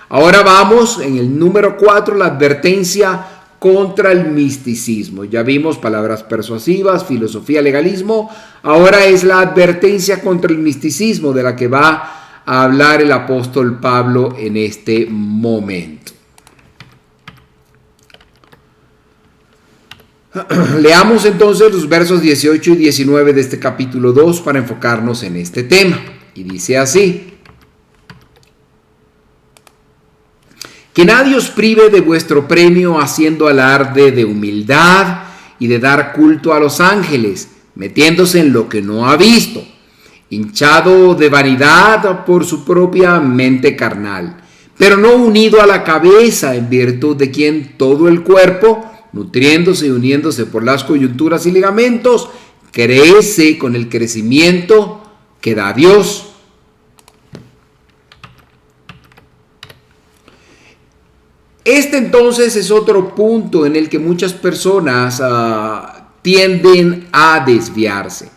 Ahora vamos en el número 4, la advertencia contra el misticismo. Ya vimos palabras persuasivas, filosofía, legalismo. Ahora es la advertencia contra el misticismo de la que va a hablar el apóstol Pablo en este momento. Leamos entonces los versos 18 y 19 de este capítulo 2 para enfocarnos en este tema. Y dice así: que nadie os prive de vuestro premio haciendo alarde de humildad y de dar culto a los ángeles, metiéndose en lo que no ha visto, hinchado de vanidad por su propia mente carnal, pero no unido a la cabeza, en virtud de quien todo el cuerpo, nutriéndose y uniéndose por las coyunturas y ligamentos, crece con el crecimiento que da Dios. Este entonces es otro punto en el que muchas personas tienden a desviarse.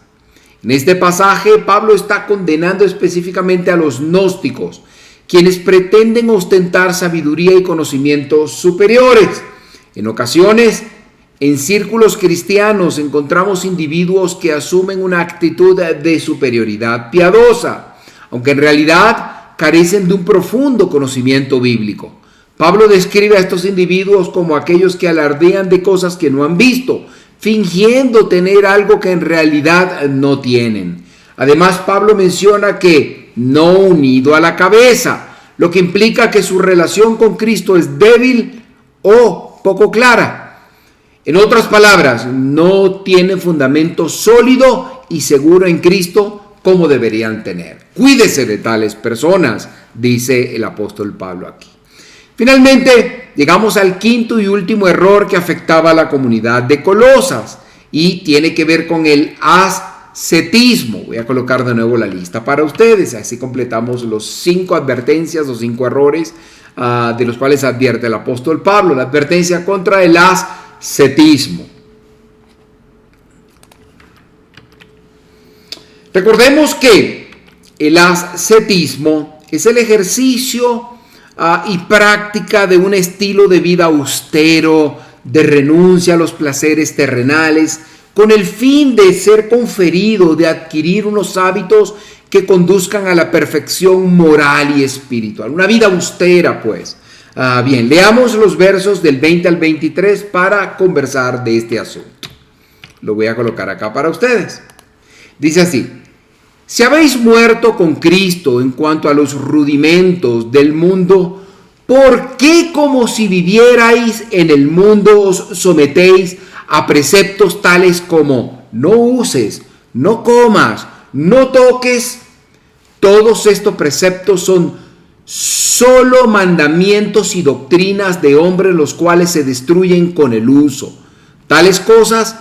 En este pasaje, Pablo está condenando específicamente a los gnósticos, quienes pretenden ostentar sabiduría y conocimientos superiores. En ocasiones, en círculos cristianos encontramos individuos que asumen una actitud de superioridad piadosa, aunque en realidad carecen de un profundo conocimiento bíblico. Pablo describe a estos individuos como aquellos que alardean de cosas que no han visto, fingiendo tener algo que en realidad no tienen. Además, Pablo menciona que no unido a la cabeza, lo que implica que su relación con Cristo es débil o poco clara. En otras palabras, no tiene fundamento sólido y seguro en Cristo como deberían tener. Cuídese de tales personas, dice el apóstol Pablo aquí. Finalmente, llegamos al quinto y último error que afectaba a la comunidad de Colosas y tiene que ver con el ascetismo. Voy a colocar de nuevo la lista para ustedes, así completamos los 5 advertencias, los 5 errores de los cuales advierte el apóstol Pablo. La advertencia contra el ascetismo. Recordemos que el ascetismo es el ejercicio y práctica de un estilo de vida austero, de renuncia a los placeres terrenales, con el fin de ser conferido, de adquirir unos hábitos que conduzcan a la perfección moral y espiritual. Una vida austera, pues. Bien, leamos los versos del 20 al 23 para conversar de este asunto. Lo voy a colocar acá para ustedes. Dice así: si habéis muerto con Cristo en cuanto a los rudimentos del mundo, ¿por qué como si vivierais en el mundo os sometéis a preceptos tales como no uses, no comas, no toques? Todos estos preceptos son solo mandamientos y doctrinas de hombres, los cuales se destruyen con el uso. Tales cosas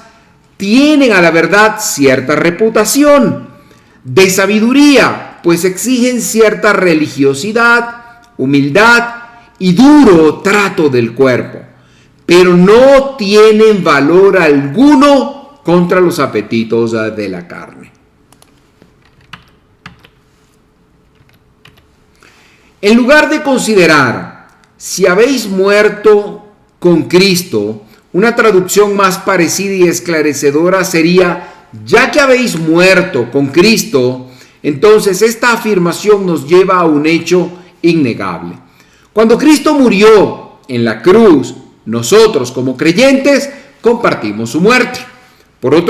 tienen a la verdad cierta reputación de sabiduría, pues exigen cierta religiosidad, humildad y duro trato del cuerpo, pero no tienen valor alguno contra los apetitos de la carne. En lugar de considerar si habéis muerto con Cristo, una traducción más parecida y esclarecedora sería: ya que habéis muerto con Cristo, entonces esta afirmación nos lleva a un hecho innegable. Cuando Cristo murió en la cruz, nosotros como creyentes compartimos su muerte. Por lo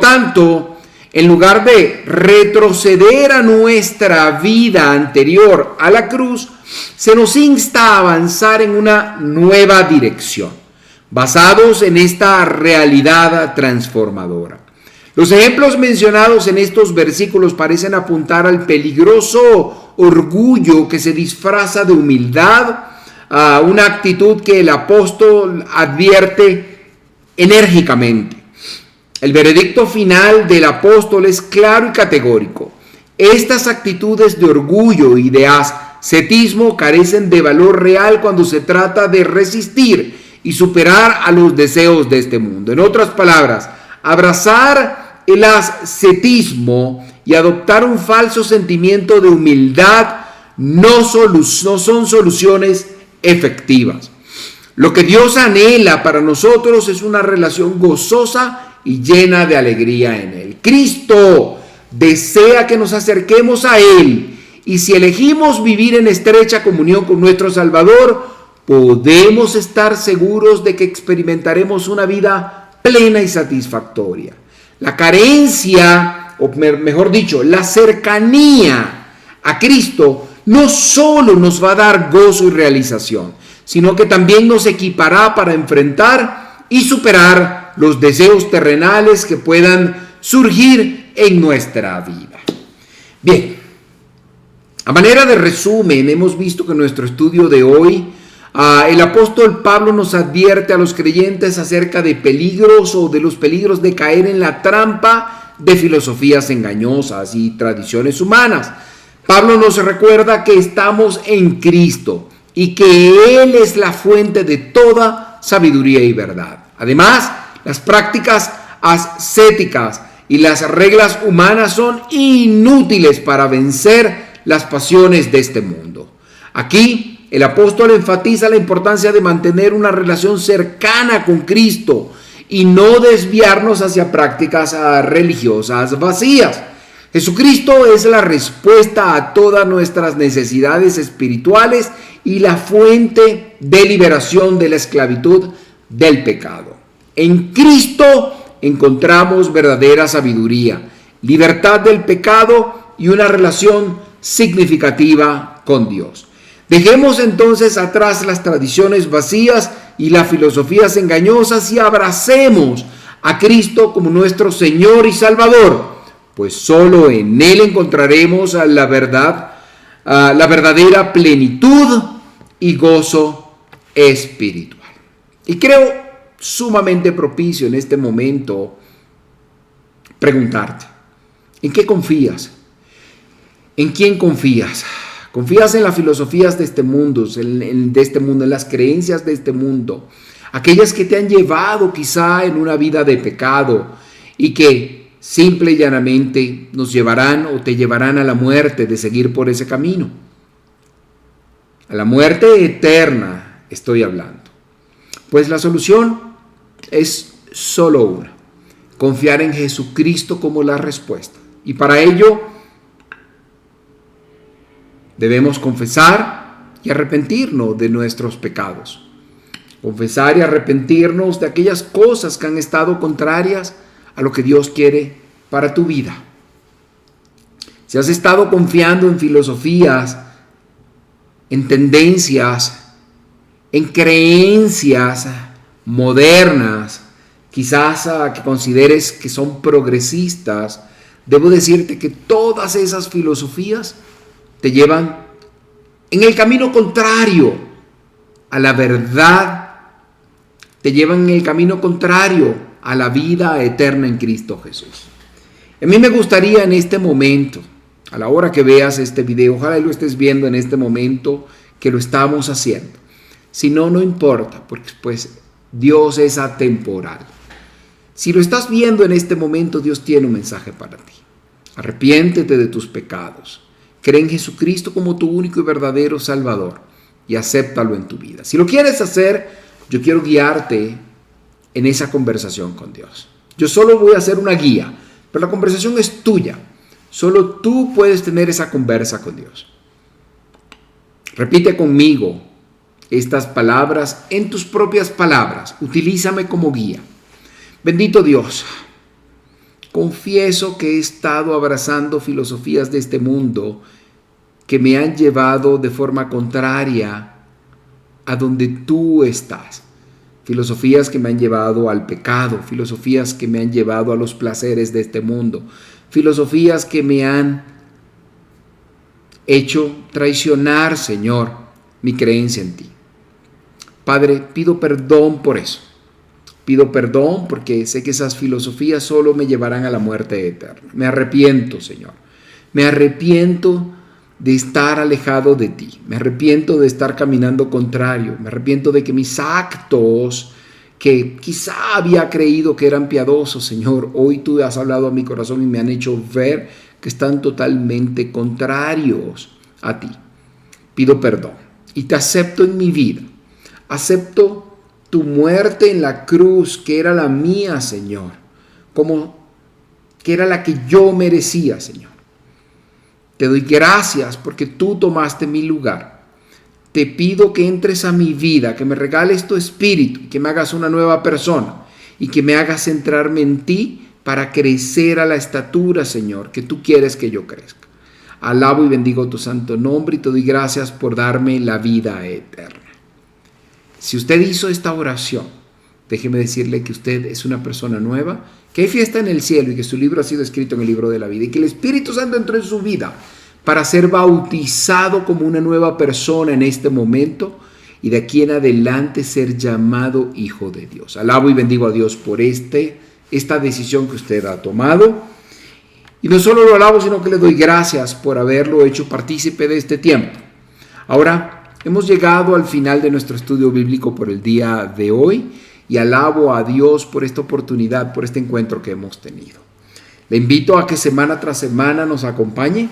tanto, en lugar de retroceder a nuestra vida anterior a la cruz, se nos insta a avanzar en una nueva dirección, basados en esta realidad transformadora. Los ejemplos mencionados en estos versículos parecen apuntar al peligroso orgullo que se disfraza de humildad, a una actitud que el apóstol advierte enérgicamente. El veredicto final del apóstol es claro y categórico. Estas actitudes de orgullo y de ascetismo carecen de valor real cuando se trata de resistir y superar a los deseos de este mundo. En otras palabras, abrazar el ascetismo y adoptar un falso sentimiento de humildad no son soluciones efectivas. Lo que Dios anhela para nosotros es una relación gozosa y llena de alegría en Él. Cristo desea que nos acerquemos a Él, y si elegimos vivir en estrecha comunión con nuestro Salvador, podemos estar seguros de que experimentaremos una vida plena y satisfactoria. La carencia, o mejor dicho, la cercanía a Cristo no solo nos va a dar gozo y realización, sino que también nos equipará para enfrentar y superar los deseos terrenales que puedan surgir en nuestra vida. Bien, a manera de resumen, hemos visto que en nuestro estudio de hoy, el apóstol Pablo nos advierte a los creyentes acerca de peligros o de los peligros de caer en la trampa de filosofías engañosas y tradiciones humanas. Pablo nos recuerda que estamos en Cristo y que Él es la fuente de toda sabiduría y verdad. Además, las prácticas ascéticas y las reglas humanas son inútiles para vencer las pasiones de este mundo. Aquí, el apóstol enfatiza la importancia de mantener una relación cercana con Cristo y no desviarnos hacia prácticas religiosas vacías. Jesucristo es la respuesta a todas nuestras necesidades espirituales y la fuente de liberación de la esclavitud del pecado. En Cristo encontramos verdadera sabiduría, libertad del pecado y una relación significativa con Dios. Dejemos entonces atrás las tradiciones vacías y las filosofías engañosas y abracemos a Cristo como nuestro Señor y Salvador, pues solo en Él encontraremos la verdadera plenitud y gozo espiritual. Y creo sumamente propicio en este momento preguntarte, ¿en qué confías? ¿En quién confías? ¿Confías en las filosofías de este mundo, en las creencias de este mundo? Aquellas que te han llevado quizá en una vida de pecado y que simple y llanamente nos llevarán o te llevarán a la muerte de seguir por ese camino. A la muerte eterna estoy hablando. Pues la solución es solo una: confiar en Jesucristo como la respuesta. Y para ello debemos confesar y arrepentirnos de nuestros pecados. Confesar y arrepentirnos de aquellas cosas que han estado contrarias a lo que Dios quiere para tu vida. Si has estado confiando en filosofías, en tendencias, en creencias modernas, quizás que consideres que son progresistas, debo decirte que todas esas filosofías te llevan en el camino contrario a la verdad, te llevan en el camino contrario a la vida eterna en Cristo Jesús. A mí me gustaría en este momento, a la hora que veas este video, ojalá lo estés viendo en este momento que lo estamos haciendo. Si no, no importa, porque pues Dios es atemporal. Si lo estás viendo en este momento, Dios tiene un mensaje para ti. Arrepiéntete de tus pecados. Cree en Jesucristo como tu único y verdadero Salvador y acéptalo en tu vida. Si lo quieres hacer, yo quiero guiarte en esa conversación con Dios. Yo solo voy a hacer una guía, pero la conversación es tuya. Solo tú puedes tener esa conversa con Dios. Repite conmigo estas palabras en tus propias palabras. Utilízame como guía. Bendito Dios, confieso que he estado abrazando filosofías de este mundo que me han llevado de forma contraria a donde tú estás. Filosofías que me han llevado al pecado, filosofías que me han llevado a los placeres de este mundo, filosofías que me han hecho traicionar, Señor, mi creencia en ti. Padre, pido perdón por eso. Pido perdón porque sé que esas filosofías solo me llevarán a la muerte eterna. Me arrepiento, Señor. Me arrepiento de estar alejado de ti. Me arrepiento de estar caminando contrario. Me arrepiento de que mis actos, que quizá había creído que eran piadosos, Señor, hoy tú has hablado a mi corazón y me han hecho ver que están totalmente contrarios a ti. Pido perdón y te acepto en mi vida. Acepto tu muerte en la cruz, que era la mía, Señor, como que era la que yo merecía, Señor. Te doy gracias porque tú tomaste mi lugar. Te pido que entres a mi vida, que me regales tu espíritu, que me hagas una nueva persona y que me hagas centrarme en ti para crecer a la estatura, Señor, que tú quieres que yo crezca. Alabo y bendigo tu santo nombre y te doy gracias por darme la vida eterna. Si usted hizo esta oración, déjeme decirle que usted es una persona nueva, que hay fiesta en el cielo y que su libro ha sido escrito en el libro de la vida y que el Espíritu Santo entró en su vida para ser bautizado como una nueva persona en este momento y de aquí en adelante ser llamado hijo de Dios. Alabo y bendigo a Dios por esta decisión que usted ha tomado. Y no solo lo alabo, sino que le doy gracias por haberlo hecho partícipe de este tiempo. Ahora hemos llegado al final de nuestro estudio bíblico por el día de hoy y alabo a Dios por esta oportunidad, por este encuentro que hemos tenido. Le invito a que semana tras semana nos acompañe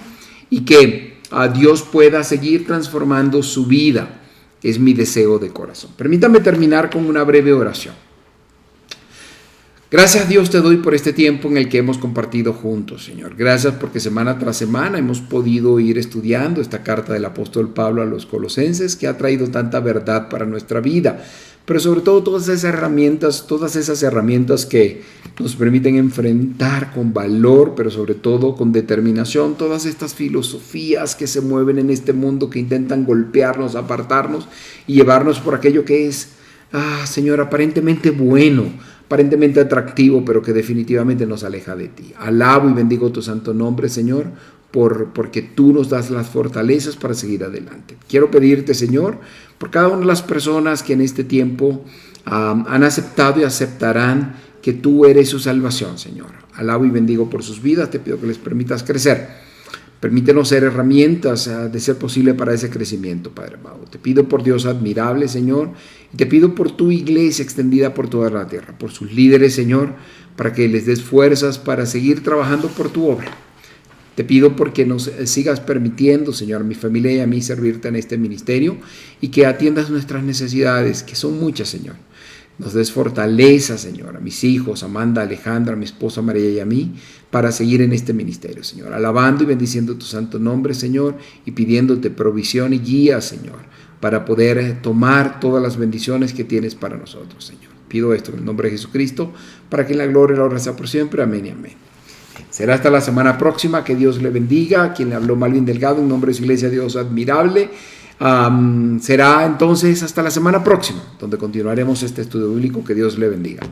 y que a Dios pueda seguir transformando su vida. Es mi deseo de corazón. Permítame terminar con una breve oración. Gracias, Dios, te doy por este tiempo en el que hemos compartido juntos, Señor. Gracias porque semana tras semana hemos podido ir estudiando esta carta del apóstol Pablo a los Colosenses, que ha traído tanta verdad para nuestra vida. Pero sobre todo todas esas herramientas que nos permiten enfrentar con valor, pero sobre todo con determinación, todas estas filosofías que se mueven en este mundo, que intentan golpearnos, apartarnos y llevarnos por aquello que es, Señor, aparentemente bueno, aparentemente atractivo, pero que definitivamente nos aleja de ti. Alabo y bendigo tu santo nombre, Señor, porque tú nos das las fortalezas para seguir adelante. Quiero pedirte, Señor, por cada una de las personas que en este tiempo han aceptado y aceptarán que tú eres su salvación, Señor. Alabo y bendigo por sus vidas, te pido que les permitas crecer. Permítenos ser herramientas de ser posible para ese crecimiento, Padre amado. Te pido por Dios admirable, Señor, y te pido por tu iglesia extendida por toda la tierra, por sus líderes, Señor, para que les des fuerzas para seguir trabajando por tu obra. Te pido porque nos sigas permitiendo, Señor, a mi familia y a mí servirte en este ministerio y que atiendas nuestras necesidades, que son muchas, Señor. Nos des fortaleza, Señor, a mis hijos, Amanda, Alejandra, a mi esposa María y a mí, para seguir en este ministerio, Señor. Alabando y bendiciendo tu santo nombre, Señor, y pidiéndote provisión y guía, Señor, para poder tomar todas las bendiciones que tienes para nosotros, Señor. Pido esto en el nombre de Jesucristo, para que en la gloria y la honra sea por siempre. Amén y amén. Será hasta la semana próxima. Que Dios le bendiga. Quien le habló, Malvin Delgado, en nombre de su iglesia, Dios admirable. Será entonces hasta la semana próxima, donde continuaremos este estudio bíblico. Que Dios le bendiga.